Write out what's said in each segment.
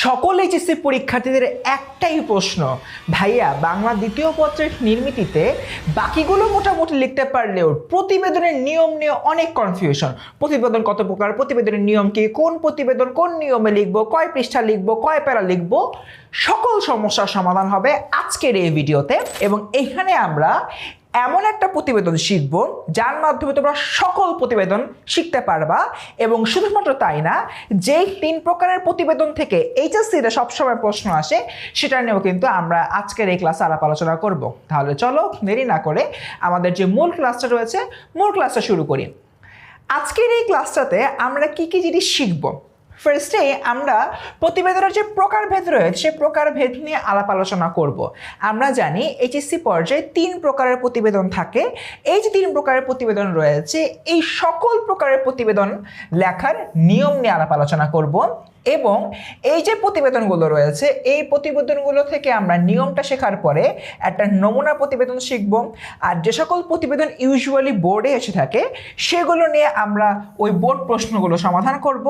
সকল এইচএসসি পরীক্ষার্থীদের একটাই প্রশ্ন, ভাইয়া বাংলা দ্বিতীয় পত্রের নির্মিতিতে বাকিগুলো মোটামুটি লিখতে পারলেও প্রতিবেদনের নিয়ম নিয়ে অনেক কনফিউশন। প্রতিবেদন কত প্রকার, প্রতিবেদনের নিয়ম কি, কোন প্রতিবেদন কোন নিয়মে লিখবো, কয় পৃষ্ঠা লিখবো, কয় প্যারা লিখবো, সকল সমস্যার সমাধান হবে আজকের এই ভিডিওতে। এবং এখানে আমরা এমন একটা প্রতিবেদন শিখব যার মাধ্যমে তোমরা সকল প্রতিবেদন শিখতে পারবা। এবং শুধুমাত্র তাই না, যেই 3 প্রকারের প্রতিবেদন থেকে এইচএসসিতে সবসময় প্রশ্ন আসে সেটা নিয়েও কিন্তু আমরা আজকের এই ক্লাসে আলাপ আলোচনা করব। তাহলে চলো দেরি না করে আমাদের যে মূল ক্লাসটা রয়েছে মূল ক্লাসটা শুরু করি। আজকের এই ক্লাসটাতে আমরা কি কি জিনিস শিখব। ফার্স্টে আমরা প্রতিবেদনের যে প্রকারভেদ রয়েছে সেই প্রকারভেদ নিয়ে আলাপ আলোচনা করব। আমরা জানি এইচএসসি পর্যায়ে 3 প্রকারের প্রতিবেদন থাকে। এই যে 3 প্রকারের প্রতিবেদন রয়েছে, এই সকল প্রকারের প্রতিবেদন লেখার নিয়ম নিয়ে আলাপ আলোচনা করব। এবং এই যে প্রতিবেদনগুলো রয়েছে এই প্রতিবেদনগুলো থেকে আমরা নিয়মটা শেখার পরে একটা নমুনা প্রতিবেদন শিখব। আর যে সকল প্রতিবেদন ইউজুয়ালি বোর্ডে এসে থাকে সেগুলো নিয়ে আমরা ওই বোর্ড প্রশ্নগুলো সমাধান করব।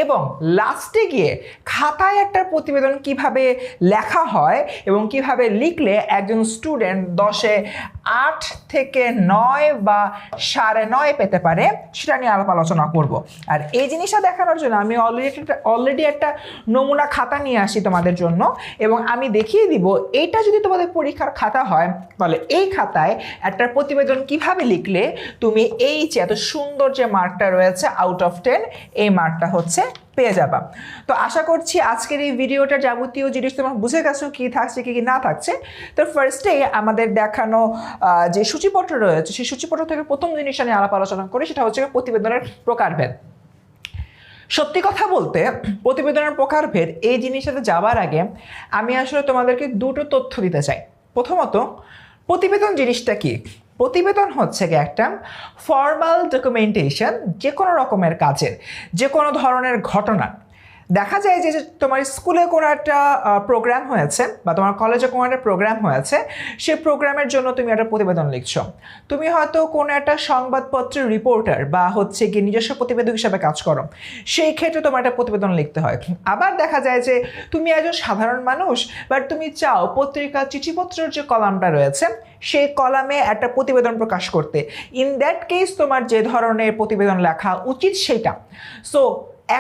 এবং লাস্টে গিয়ে খাতায় একটা প্রতিবেদন কিভাবে লেখা হয় এবং কিভাবে লিখলে একজন স্টুডেন্ট 10-এ 8 থেকে 9 বা 9.5 পেতে পারে সেটা নিয়ে আলাপ আলোচনা করব। আর এই জিনিসটা দেখানোর জন্য আমি অলরেডি একটা নমুনা খাতা নিয়ে আসি তোমাদের জন্য, এবং আমি দেখিয়ে দিব এইটা যদি তোমাদের পরীক্ষার খাতা হয় তাহলে এই খাতায় একটা প্রতিবেদন কিভাবে লিখলে তুমি এই যে এত সুন্দর যে মার্কটা রয়েছে আউট অফ 10 এই মার্কটা হচ্ছে পেয়ে যাবা। তো আশা করছি আজকের এই ভিডিওটার যাবতীয় জিনিস তোমরা বুঝে গেছো কি থাকছে কি না থাকছে। তো ফার্স্টে আমাদের দেখানো যে সূচিপত্র রয়েছে সেই সূচিপত্র থেকে প্রথম জিনিসটা নিয়ে আলাপ আলোচনা করি, সেটা হচ্ছে প্রতিবেদনের প্রকারভেদ। সত্যি কথা বলতে প্রতিবেদনের প্রকারভেদ এই জিনিসটাতে যাওয়ার আগে আমি আসলে তোমাদেরকে দুটো তথ্য দিতে চাই। প্রথমত, প্রতিবেদন জিনিসটা কি? প্রতিবেদন হচ্ছে কি একটা ফর্মাল ডকুমেন্টেশন যে কোনো রকমের কাজের, যে কোনো ধরনের ঘটনা। দেখা যায় যে তোমার স্কুলে কোনো একটা প্রোগ্রাম হয়েছে বা তোমার কলেজে কোনো একটা প্রোগ্রাম হয়েছে, সেই প্রোগ্রামের জন্য তুমি একটা প্রতিবেদন লিখছো। তুমি হয়তো কোনো একটা সংবাদপত্রের রিপোর্টার বা হচ্ছে কি নিজস্ব প্রতিবেদক হিসাবে কাজ করো, সেই ক্ষেত্রে তোমার একটা প্রতিবেদন লিখতে হয়। আবার দেখা যায় যে তুমি একজন সাধারণ মানুষ, বাট তুমি চাও পত্রিকা চিঠিপত্রের যে কলামটা রয়েছে সেই কলামে একটা প্রতিবেদন প্রকাশ করতে। ইন দ্যাট কেস তোমার যে ধরনের প্রতিবেদন লেখা উচিত সেটা। সো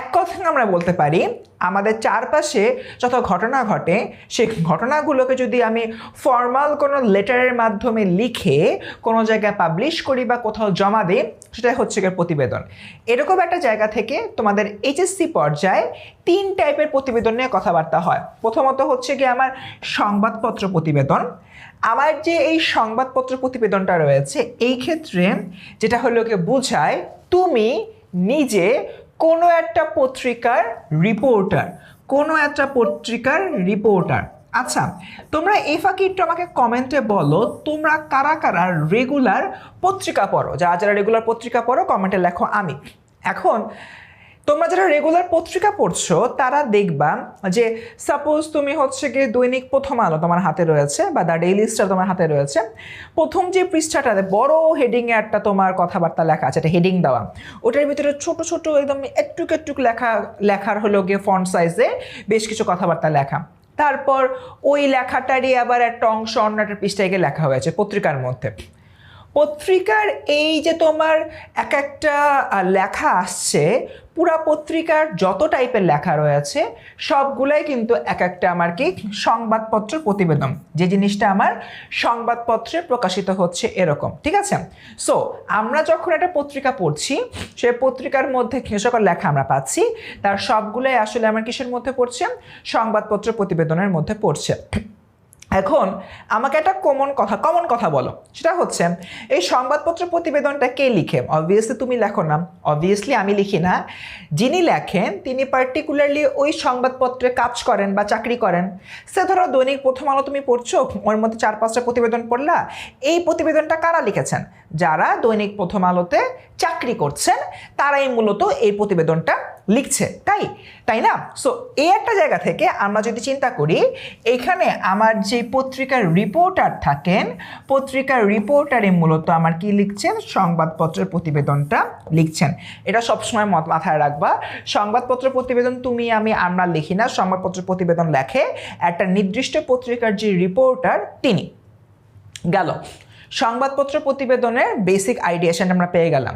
এক কথা আমরা বলতে পারি আমাদের চারপাশে যত ঘটনা ঘটে সেই ঘটনাগুলোকে যদি আমি ফর্মাল কোনো লেটারের মাধ্যমে লিখে কোনো জায়গায় পাবলিশ করি বা কোথাও জমা দিই, সেটাই হচ্ছে গিয়ে প্রতিবেদন। এরকম একটা জায়গা থেকে তোমাদের এইচএসসি পর্যায়ে 3 টাইপের প্রতিবেদন নিয়ে কথাবার্তা হয়। প্রথমত হচ্ছে গিয়ে আমার সংবাদপত্র প্রতিবেদন। আমার যে এই সংবাদপত্র প্রতিবেদনটা রয়েছে এই ক্ষেত্রে যেটা হলো গিয়ে বোঝায় তুমি নিজে কোনো একটা পত্রিকার রিপোর্টার। আচ্ছা, তোমরা এই ফাঁকে একটু আমাকে কমেন্টে বলো তোমরা কারা কারা রেগুলার পত্রিকা পড়ো। যারা রেগুলার পত্রিকা পড়ো কমেন্টে লেখো আমি। এখন তোমরা যারা রেগুলার পত্রিকা পড়ছো তারা দেখবা যে সাপোজ তুমি হচ্ছে গিয়ে দৈনিক প্রথম আলো তোমার হাতে রয়েছে বা দ্য ডেইলি স্টার তোমার হাতে রয়েছে। প্রথম যে পৃষ্ঠাটাতে বড় হেডিংয়ে একটা তোমার কথাবার্তা লেখা আছে, একটা হেডিং দেওয়া, ওটার ভিতরে ছোট ছোট একদম একটুক লেখার হলো গিয়ে ফন্ট সাইজে বেশ কিছু কথাবার্তা লেখা। তারপর ওই লেখাটারই আবার একটা অংশ অন্য একটা পৃষ্ঠায় গিয়ে লেখা হয়েছে পত্রিকার মধ্যে। পত্রিকার এই যে তোমার এক একটা লেখা আসছে, পুরা পত্রিকার যত টাইপের লেখা রয়েছে সবগুলাই কিন্তু এক একটা আমার কি সংবাদপত্র প্রতিবেদন, যে জিনিসটা আমার সংবাদপত্রে প্রকাশিত হচ্ছে এরকম। ঠিক আছে? সো আমরা যখন একটা পত্রিকা পড়ছি সেই পত্রিকার মধ্যে যে সকল লেখা আমরা পাচ্ছি তার সবগুলাই আসলে আমার কিসের মধ্যে পড়ছে? সংবাদপত্র প্রতিবেদনের মধ্যে পড়ছে। এখন আমাকে একটা কমন কথা বলো, সেটা হচ্ছে এই সংবাদপত্র প্রতিবেদনটা কে লিখে? অবভিয়াসলি তুমি লেখো না, অবভিয়াসলি আমি লিখি না। যিনি লেখেন তিনি পার্টিকুলারলি ওই সংবাদপত্রে কাজ করেন বা চাকরি করেন। সে ধরো দৈনিক প্রথম আলো তুমি পড়ছো, ওর মধ্যে 4-5টা প্রতিবেদন পড়লা। এই প্রতিবেদনটা কারা লিখেছেন? যারা দৈনিক প্রথম আলোতে চাকরি করছেন তারাই মূলত এই প্রতিবেদনটা লিখছে, তাই না? সো এই একটা জায়গা থেকে আমরা যদি চিন্তা করি, এখানে আমার যে পত্রিকার রিপোর্টার থাকেন, পত্রিকার রিপোর্টারে মূলত আমার কি লিখছেন, সংবাদপত্রের প্রতিবেদনটা লিখছেন। এটা সবসময় মাথায় রাখবা, সংবাদপত্র প্রতিবেদন তুমি আমি আমরা লিখি না, সংবাদপত্র প্রতিবেদন লেখে একটা নির্দিষ্ট পত্রিকার যে রিপোর্টার তিনি। গেল সংবাদপত্র প্রতিবেদনের বেসিক আইডিয়েশন আমরা পেয়ে গেলাম।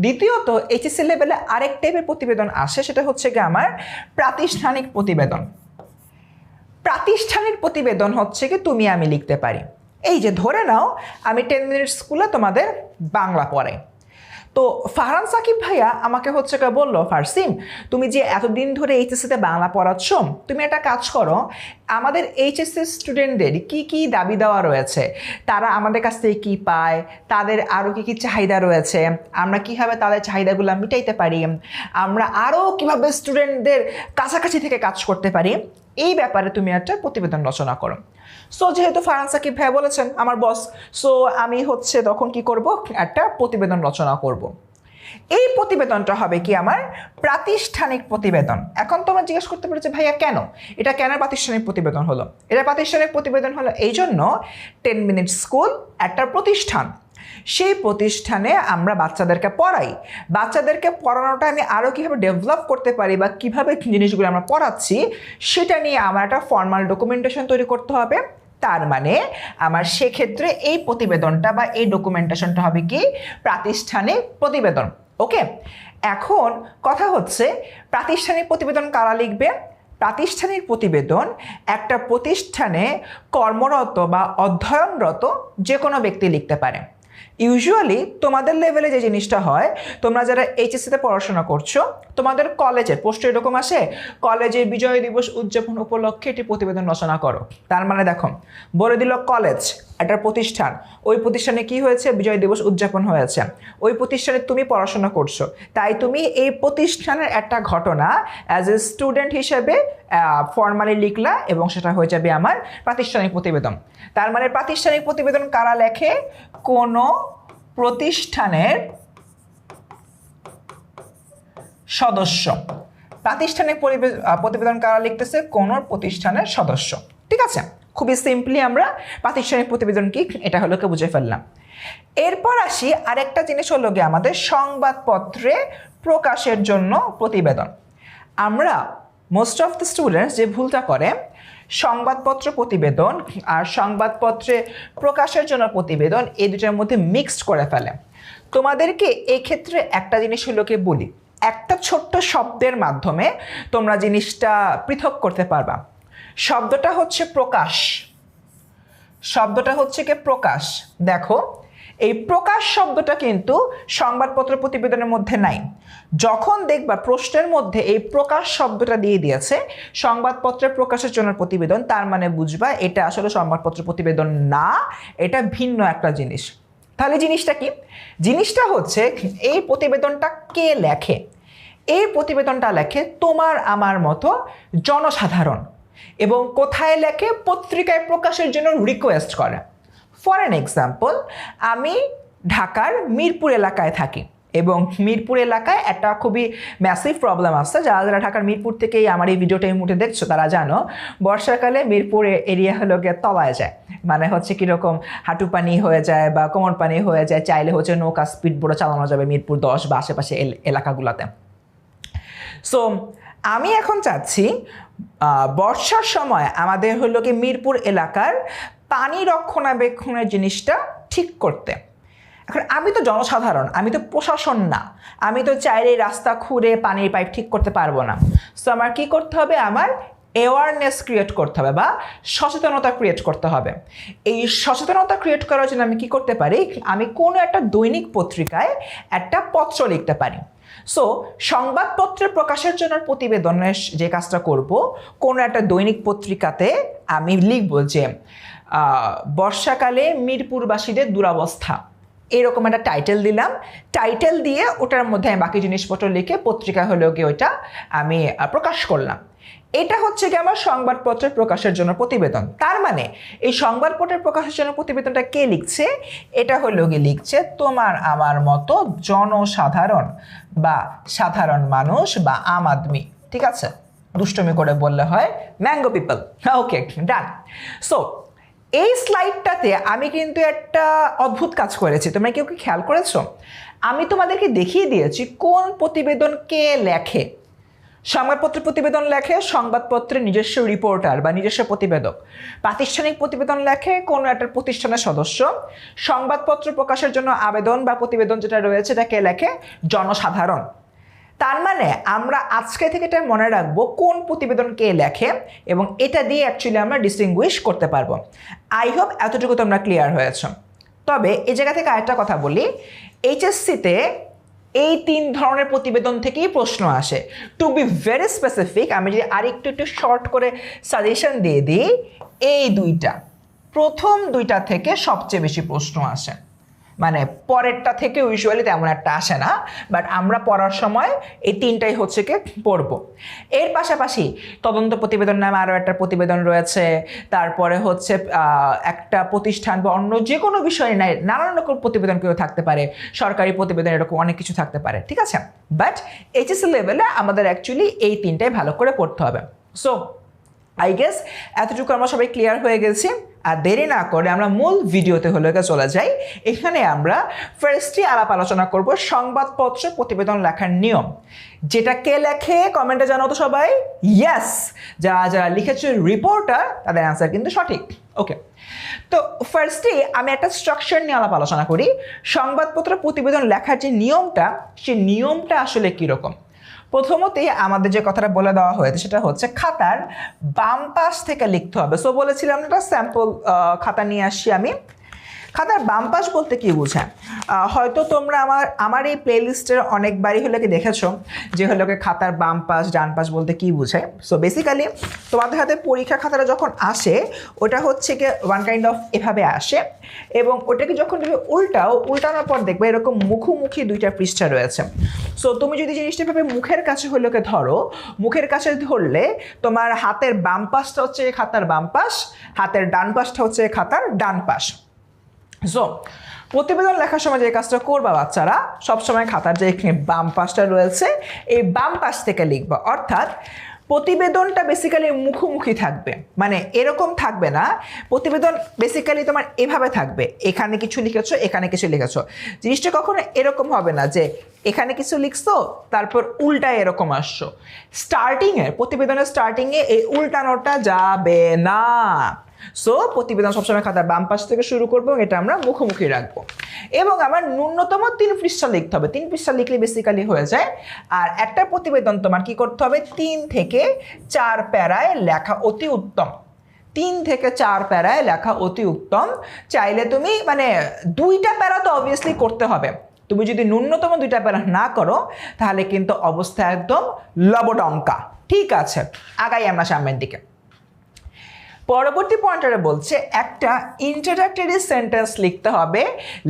দ্বিতীয়ত এইচএসসি লেভেলে আরেক টাইপের প্রতিবেদন আসে, সেটা হচ্ছে কি আমার প্রাতিষ্ঠানিক প্রতিবেদন। প্রাতিষ্ঠানিক প্রতিবেদন হচ্ছে কি তুমি আমি লিখতে পারি। এই যে ধরে নাও আমি 10 মিনিট স্কুলে তোমাদের বাংলা পড়াই, তো ফারহান সাকিব ভাইয়া আমাকে হচ্ছে বললো, ফারসিন তুমি যে এতদিন ধরে এইচএসসিতে বাংলা পড়াচ্ছ, তুমি একটা কাজ করো, আমাদের এইচএসসি স্টুডেন্টদের কি কি দাবি দেওয়া রয়েছে, তারা আমাদের কাছ থেকে কী পায়, তাদের আরও কী কী চাহিদা রয়েছে, আমরা কীভাবে তাদের চাহিদাগুলো মিটাইতে পারি, আমরা আরও কীভাবে স্টুডেন্টদের কাছাকাছি থেকে কাজ করতে পারি, এই ব্যাপারে তুমি একটা প্রতিবেদন রচনা করো। সো যেহেতু ফারহান সাকিব ভাই বলেছেন আমার বস, সো আমি হচ্ছে তখন কি করব, একটা প্রতিবেদন রচনা করব। এই প্রতিবেদনটা হবে কি আমার প্রাতিষ্ঠানিক প্রতিবেদন। এখন তোমরা জিজ্ঞেস করতে পারো যে ভাইয়া কেন এটা প্রাতিষ্ঠানিক প্রতিবেদন হলো? এটা প্রাতিষ্ঠানিক প্রতিবেদন হলো এই জন্য, 10 মিনিট স্কুল একটা প্রতিষ্ঠান, সেই প্রতিষ্ঠানে আমরা বাচ্চাদেরকে পড়াই, বাচ্চাদেরকে পড়ানোটা আমি আরও কীভাবে ডেভেলপ করতে পারি বা কীভাবে জিনিসগুলো আমরা পড়াচ্ছি সেটা নিয়ে আমার একটা ফর্মাল ডকুমেন্টেশন তৈরি করতে হবে। তার মানে আমার সেক্ষেত্রে এই প্রতিবেদনটা বা এই ডকুমেন্টেশনটা হবে কি প্রাতিষ্ঠানিক প্রতিবেদন। ওকে, এখন কথা হচ্ছে প্রাতিষ্ঠানিক প্রতিবেদন কারা লিখবে? প্রাতিষ্ঠানিক প্রতিবেদন একটা প্রতিষ্ঠানে কর্মরত বা অধ্যয়নরত যে কোনো ব্যক্তি লিখতে পারে। ইউজুয়ালি তোমাদের লেভেলে যে জিনিসটা হয়, তোমরা যারা এইচএসসিতে পড়াশোনা করছো, তোমাদের কলেজের পোস্টে এরকম আসে, কলেজের বিজয় দিবস উদযাপন উপলক্ষে একটি প্রতিবেদন রচনা করো। তার মানে দেখো বলে দিল কলেজ একটা প্রতিষ্ঠান, ওই প্রতিষ্ঠানে কি হয়েছে, বিজয় দিবস উদযাপন হয়েছে, ওই প্রতিষ্ঠানে তুমি পড়াশোনা করছো, তাই তুমি এই প্রতিষ্ঠানের একটা ঘটনা অ্যাজ এ স্টুডেন্ট হিসেবে ফর্মালি লিখলা এবং সেটা হয়ে যাবে আমার প্রাতিষ্ঠানিক প্রতিবেদন। তার মানে প্রাতিষ্ঠানিক প্রতিবেদন কারা লেখে? কোনো প্রতিষ্ঠানের সদস্য। প্রাতিষ্ঠানিক প্রতিবেদন কারা লিখতেছে? কোনো প্রতিষ্ঠানের সদস্য। ঠিক আছে, খুবই সিম্পলি আমরা প্রাতিষ্ঠানিক প্রতিবেদন কি এটা হলো বুঝে ফেললাম। এরপর আসি আরেকটা জিনিস হলো গিয়ে আমাদের সংবাদপত্রে প্রকাশের জন্য প্রতিবেদন। আমরা মোস্ট অফ দ্য স্টুডেন্টস যে ভুলটা করে, সংবাদপত্র প্রতিবেদন আর সংবাদপত্রে প্রকাশের জন্য প্রতিবেদন এই দুটোর মধ্যে মিক্সড করে ফেলে। তোমাদেরকে এই ক্ষেত্রে একটা জিনিস হলো কি বলি, একটা ছোট্ট শব্দের মাধ্যমে তোমরা জিনিসটা পৃথক করতে পারবা। শব্দটা হচ্ছে প্রকাশ, শব্দটা হচ্ছে কি প্রকাশ। দেখো এই প্রকাশ শব্দটা কিন্তু সংবাদপত্র প্রতিবেদনের মধ্যে নাই। যখন দেখবা প্রশ্নের মধ্যে এই প্রকাশ শব্দটা দিয়ে দিয়েছে সংবাদপত্রের প্রকাশের জন্য প্রতিবেদন, তার মানে বুঝবা এটা আসলে সংবাদপত্র প্রতিবেদন না, এটা ভিন্ন একটা জিনিস। তাহলে জিনিসটা কি? জিনিসটা হচ্ছে এই প্রতিবেদনটা কে লেখে? এই প্রতিবেদনটা লেখে তোমার আমার মতো জনসাধারণ। এবং কোথায় লেখে? পত্রিকায় প্রকাশের জন্য রিকোয়েস্ট করে। ফর অ্যান এক্সাম্পল, আমি ঢাকার মিরপুর এলাকায় থাকি এবং মিরপুর এলাকায় একটা খুবই ম্যাসিভ প্রবলেম আসছে। যারা যারা ঢাকার মিরপুর থেকেই আমার এই ভিডিওটা এই মুহূর্তে দেখছো তারা জানো, বর্ষাকালে মিরপুর এরিয়া হলো গিয়ে তলায় যায়, মানে হচ্ছে কীরকম হাঁটু পানি হয়ে যায় বা কোমর পানি হয়ে যায়, চাইলে হচ্ছে নৌকা স্পিড বোটও চালানো যাবে মিরপুর 10 বা আশেপাশে এলাকাগুলোতে। সো আমি এখন চাচ্ছি বর্ষার সময় আমাদের হলো কি মিরপুর এলাকার পানি রক্ষণাবেক্ষণের জিনিসটা ঠিক করতে। এখন আমি তো জনসাধারণ, আমি তো প্রশাসন না, আমি তো চাইলেই রাস্তা খুঁড়ে পানির পাইপ ঠিক করতে পারবো না। সো আমার কি করতে হবে? আমার অ্যাওয়ারনেস ক্রিয়েট করতে হবে বা সচেতনতা ক্রিয়েট করতে হবে। এই সচেতনতা ক্রিয়েট করার জন্য আমি কি করতে পারি? আমি কোনো একটা দৈনিক পত্রিকায় একটা পত্র লিখতে পারি। সো সংবাদপত্রে প্রকাশের জন্য প্রতিবেদনের যে কাজটা করব, কোনো একটা দৈনিক পত্রিকাতে আমি লিখব যে বর্ষাকালে মিরপুরবাসীদের দুরবস্থা, এরকম একটা টাইটেল দিলাম। টাইটেল দিয়ে ওটার মধ্যে আমি বাকি জিনিসপত্র লিখে পত্রিকা হলেও গিয়ে ওইটা আমি প্রকাশ করলাম। এটা হচ্ছে কি আমার সংবাদপত্রের প্রকাশের জন্য প্রতিবেদন। তার মানে এই সংবাদপত্রের প্রকাশের জন্য প্রতিবেদনটা কে লিখছে? এটা হলো কি লিখছে তোমার আমার মতো জনসাধারণ বা সাধারণ মানুষ বা আম আদমি, ঠিক আছে? দুষ্টমি করে বললে হয় ম্যাঙ্গো পিপল। ওকে, ডান। সো এই স্লাইডটাতে আমি কিন্তু একটা অদ্ভুত কাজ করেছি, তোমরা কেউ কি খেয়াল করেছো? আমি তোমাদেরকে দেখিয়ে দিয়েছি কোন প্রতিবেদন কে লেখে। সংবাদপত্রের প্রতিবেদন লেখে সংবাদপত্রের নিজস্ব রিপোর্টার বা নিজস্ব প্রতিবেদক। প্রাতিষ্ঠানিক প্রতিবেদন লেখে কোনো একটা প্রতিষ্ঠানের সদস্য। সংবাদপত্র প্রকাশের জন্য আবেদন বা প্রতিবেদন যেটা রয়েছে এটা কে লেখে? জনসাধারণ। তার মানে আমরা আজকে থেকে এটা মনে রাখবো কোন প্রতিবেদন কে লেখে, এবং এটা দিয়ে অ্যাকচুয়ালি আমরা ডিস্টিংগুইশ করতে পারবো। আই হোপ এতটুকু তোমরা ক্লিয়ার হয়েছ। তবে এই জায়গা থেকে আরেকটা কথা বলি, এইচএসসিতে এই 3 ধরনের প্রতিবেদন থেকেই প্রশ্ন আসে। টু বি ভেরি স্পেসিফিক, আমি যদি আরেকটু শর্ট করে সাজেশন দিয়ে দিই, এই প্রথম দুইটা থেকে সবচেয়ে বেশি প্রশ্ন আসে। মানে পরেরটা থেকে ইউজুয়ালি তেমন একটা আসে না, বাট আমরা পড়ার সময় এই 3টাই হচ্ছে কি পড়বো। এর পাশাপাশি তদন্ত প্রতিবেদন নামে আরও একটা প্রতিবেদন রয়েছে, তারপরে হচ্ছে একটা প্রতিষ্ঠান বা অন্য যে কোনো বিষয় নাই নানান রকম প্রতিবেদন কেউ থাকতে পারে, সরকারি প্রতিবেদন, এরকম অনেক কিছু থাকতে পারে, ঠিক আছে? বাট এইচএসসি লেভেলে আমাদের অ্যাকচুয়ালি এই 3টাই ভালো করে পড়তে হবে। সো আই গেস এতটুকু আমরা সবাই ক্লিয়ার হয়ে গেছি। আর দেরি না করে আমরা মূল ভিডিওতে চলে যাই। এখানে আমরা ফার্স্টই আলাপ আলোচনা করব সংবাদপত্র প্রতিবেদন লেখার নিয়ম। যেটা কে লেখে কমেন্টে জানাও তো সবাই। ইয়েস, যারা যারা লিখেছে রিপোর্টার তাদের অ্যান্সার কিন্তু সঠিক। ওকে, তো ফার্স্টে আমি একটা স্ট্রাকচার নিয়ে আলাপ আলোচনা করি। সংবাদপত্র প্রতিবেদন লেখার যে নিয়মটা, সেই নিয়মটা আসলে কীরকম। প্রথমতেই আমাদের যে কথাটা বলে দেওয়া হয়েছে সেটা হচ্ছে খাতার বাম পাশ থেকে লিখতে হবে। সো বলেছিলাম একটা স্যাম্পল খাতা নিয়ে আসছি আমি। খাতার বাম পাশ বলতে কি বোঝায়? হয়তো তোমরা আমার এই প্লেলিস্টের অনেকবারই কি দেখেছো যে খাতার বাম পাশ ডান পাশ বলতে কি বোঝায়। সো বেসিক্যালি তোমাদের হাতে পরীক্ষা খাতাটা যখন আসে ওটা হচ্ছে কি ওয়ান কাইন্ড অফ এভাবে আসে, এবং ওটাকে যখন তুমি উল্টানোর পর দেখবে এরকম মুখোমুখি 2টা পৃষ্ঠা রয়েছে। সো তুমি যদি জিনিসটা এভাবে মুখের কাছে ধরো, মুখের কাছে ধরলে তোমার হাতের বাম পাশটা হচ্ছে খাতার বাম পাশ, হাতের ডান পাশটা হচ্ছে খাতার ডান পাশ। সো প্রতিবেদন লেখার সময় যে কাজটা করবা বাচ্চারা, সবসময় খাতার যে এখানে বাম পাশটা রয়েছে এই বাম পাশ থেকে লিখবা। অর্থাৎ প্রতিবেদনটা বেসিক্যালি মুখোমুখি থাকবে, মানে এরকম থাকবে না। প্রতিবেদন বেসিক্যালি তোমার এভাবে থাকবে, এখানে কিছু লিখেছো এখানে কিছু লিখেছো। জিনিসটা কখনো এরকম হবে না যে এখানে কিছু লিখছো তারপর উল্টায় এরকম আসছো। প্রতিবেদনের স্টার্টিংয়ে এই উল্টানোটা যাবে না। সো প্রতিবেদন সবসময় খাতার বাম পাশ থেকে শুরু করবো, এটা আমরা মুখোমুখি রাখবো, এবং আমার ন্যূনতম 3 পৃষ্ঠা লিখতে হবে। 3 পৃষ্ঠা লিখলে বেসিক্যালি হয়ে যায়। আর একটা প্রতিবেদন তোমার কি করতে হবে? 3 থেকে 4 প্যারায় লেখা অতি উত্তম। 3 থেকে 4 প্যারায় লেখা অতি উত্তম। চাইলে তুমি 2টা প্যারা তো অবভিয়াসলি করতে হবে। তুমি যদি ন্যূনতম 2টা প্যারা না করো তাহলে কিন্তু অবস্থা একদম লবডঙ্কা। ঠিক আছে, আগাই আমরা সামনের দিকে। পরবর্তী পয়েন্টারে বলছে একটা ইন্ট্রোডাক্টরি সেন্টেন্স লিখতে হবে।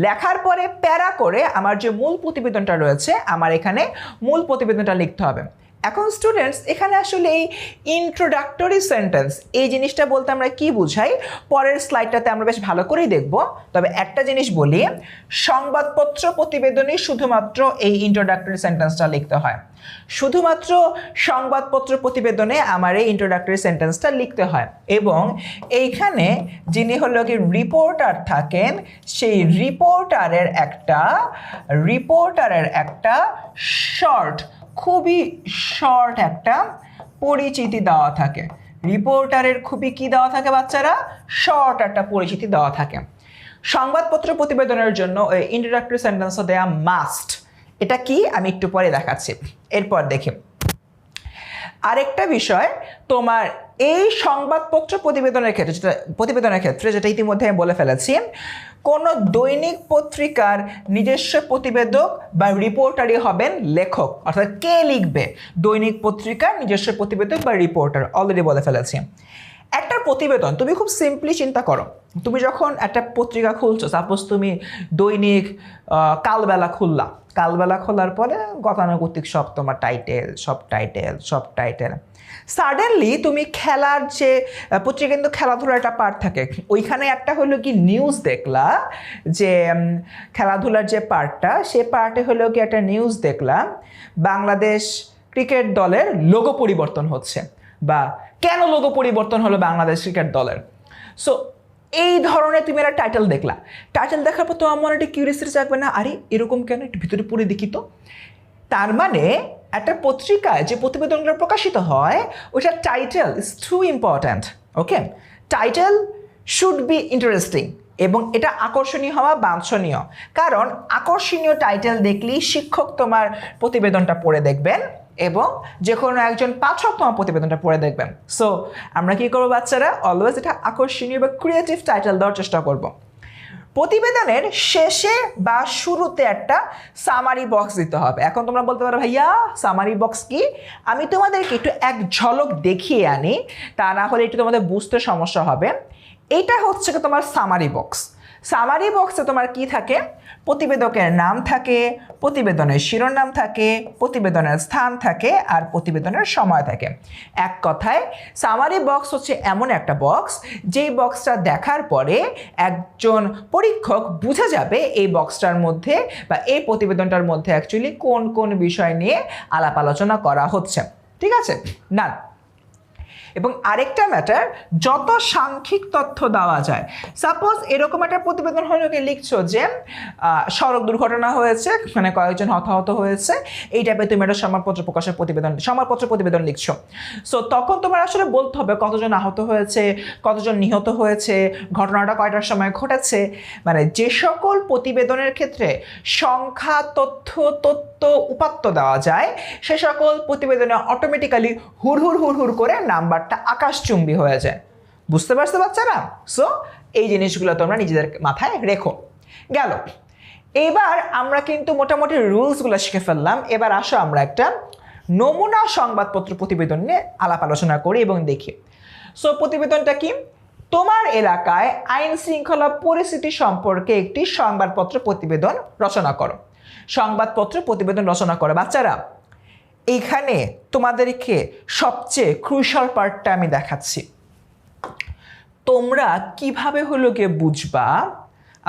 লেখার পরে প্যারা করে আমার যে মূল প্রতিবেদনটা রয়েছে, আমার এখানে মূল প্রতিবেদনটা লিখতে হবে। এখন স্টুডেন্টস, এখানে আসলে এই ইন্ট্রোডাক্টরি সেন্টেন্স এই জিনিসটা বলতে আমরা কি বুঝাই পরের স্লাইডটাতে আমরা বেশ ভালো করেই দেখব। তবে একটা জিনিস বলি, সংবাদপত্র প্রতিবেদনে শুধুমাত্র এই ইন্ট্রোডাক্টরি সেন্টেন্সটা লিখতে হয়। শুধুমাত্র সংবাদপত্র প্রতিবেদনে আমার এই ইন্ট্রোডাক্টরি সেন্টেন্সটা লিখতে হয়, এবং এইখানে যিনি রিপোর্টার থাকেন সেই রিপোর্টারের একটা খুবই শর্ট একটা পরিচিতি দেওয়া থাকে। রিপোর্টারের খুবই কি দেওয়া থাকে বাচ্চারা? শর্ট একটা পরিচিতি দেওয়া থাকে। সংবাদপত্র প্রতিবেদনের জন্য ওই ইন্ট্রোডাক্টরি সেন্টেন্সও দেওয়া মাস্ট। এটা কি আমি একটু পরে দেখাচ্ছি। এরপর দেখি আরেকটা বিষয়, তোমার এই সংবাদপত্র প্রতিবেদনের ক্ষেত্রে যেটা ইতিমধ্যে আমি বলে ফেলেছি, কোনো দৈনিক পত্রিকার নিজস্ব প্রতিবেদক বা রিপোর্টারই হবেন লেখক। অর্থাৎ কে লিখবে? দৈনিক পত্রিকার নিজস্ব প্রতিবেদক বা রিপোর্টার, অলরেডি বলে ফেলেছি। একটা প্রতিবেদন তুমি খুব সিম্পলি চিন্তা করো, তুমি যখন একটা পত্রিকা খুলছো, সাপোজ তুমি দৈনিক কালবেলা খুললা, কালবেলা খোলার পরে গতানুগতিক সব তোমার টাইটেল সাডেনলি তুমি খেলার যে পত্রিকা কিন্তু খেলাধুলার একটা পার্ট থাকে, ওইখানে একটা হলো কি নিউজ দেখলা যে খেলাধুলার যে পার্টটা, সে পার্টে হলো কি একটা নিউজ দেখলাম বাংলাদেশ ক্রিকেট দলের লোগো পরিবর্তন হচ্ছে, বা কেন লোগো পরিবর্তন হলো বাংলাদেশ ক্রিকেট দলের। সো এই ধরনের তুমি একটা টাইটেল দেখলা, টাইটেল দেখার পর তোমার মনে একটা কিউরিয়াসিটি জাগবে না, আরে এরকম কেন, একটু ভিতরে পড়ে দেখি তো। তার মানে একটা পত্রিকায় যে প্রতিবেদনগুলো প্রকাশিত হয় ওইটার title is too important. Okay, title should be interesting এবং এটা আকর্ষণীয় হওয়া বাঞ্ছনীয়, কারণ আকর্ষণীয় টাইটেল দেখলেই শিক্ষক তোমার প্রতিবেদনটা পড়ে দেখবেন এবং যে কোনো একজন পাঠক তোমার প্রতিবেদনটা পড়ে দেখবেন। সো আমরা কি করবো বাচ্চারা, অলওয়েজ এটা আকর্ষণীয় বা ক্রিয়েটিভ টাইটেল দেওয়ার চেষ্টা করব। প্রতিবেদনের শেষে বা শুরুতে একটা সামারি বক্স দিতে হবে। এখন তোমরা বলতে পারো ভাইয়া সামারি বক্স কি, আমি তোমাদেরকে একটু এক ঝলক দেখিয়ে আনি, তা না হলে একটু তোমাদের বুঝতে সমস্যা হবে। এটা হচ্ছে তোমার সামারি বক্স। সামারি বক্সে তোমার কি থাকে, প্রতিবেদকের নাম থাকে, প্রতিবেদনের শিরোনাম থাকে, প্রতিবেদনের স্থান থাকে আর প্রতিবেদনের সময় থাকে। এক কথায় সামারি বক্স হচ্ছে এমন একটা বক্স যেই বক্সটা দেখার পরে একজন পরীক্ষক বুঝে যাবে এই বক্সটার মধ্যে বা এই প্রতিবেদনটার মধ্যে অ্যাকচুয়ালি কোন কোন বিষয় নিয়ে আলাপ আলোচনা করা হচ্ছে। ঠিক আছে না। এবং আরেকটা ম্যাটার, যত সাংখ্যিক তথ্য দেওয়া যায়, সাপোজ এরকম একটা প্রতিবেদন হলো কি লিখছো যে সড়ক দুর্ঘটনা হয়েছে, মানে কয়েকজন হতাহত হয়েছে, এই টাইপের তুমি একটা সংবাদপত্র প্রকাশের সংবাদপত্র প্রতিবেদন লিখছো। সো তখন তোমার আসলে বলতে হবে কতজন আহত হয়েছে, কতজন নিহত হয়েছে, ঘটনাটা কয়টার সময় ঘটেছে, মানে যে সকল প্রতিবেদনের ক্ষেত্রে সংখ্যা তথ্য উপাত্ত দেওয়া যায় সে সকল প্রতিবেদনে অটোমেটিক্যালি হুড় করে নাম্বারটা আকাশচুম্বী হয়ে যায়। বুঝতে পারছো বাচ্চারা? সো এই জিনিসগুলো তোমরা নিজেদের মাথায় রেখো। গেল, এবার আমরা কিন্তু মোটামুটি রুলসগুলো শিখে ফেললাম। এবার আসো আমরা একটা নমুনা সংবাদপত্র প্রতিবেদন নিয়ে আলাপ আলোচনা করি এবং দেখি। সো প্রতিবেদনটা কি, তোমার এলাকায় আইন শৃঙ্খলা পরিস্থিতি সম্পর্কে একটি সংবাদপত্র প্রতিবেদন রচনা করো। সংবাদপত্র প্রতিবেদন রচনা করে বাচ্চারা, এইখানে তোমাদেরকে সবচেয়ে ক্রুশাল পার্টটা আমি দেখাচ্ছি। তোমরা কিভাবে হলো গিয়ে বুঝবা,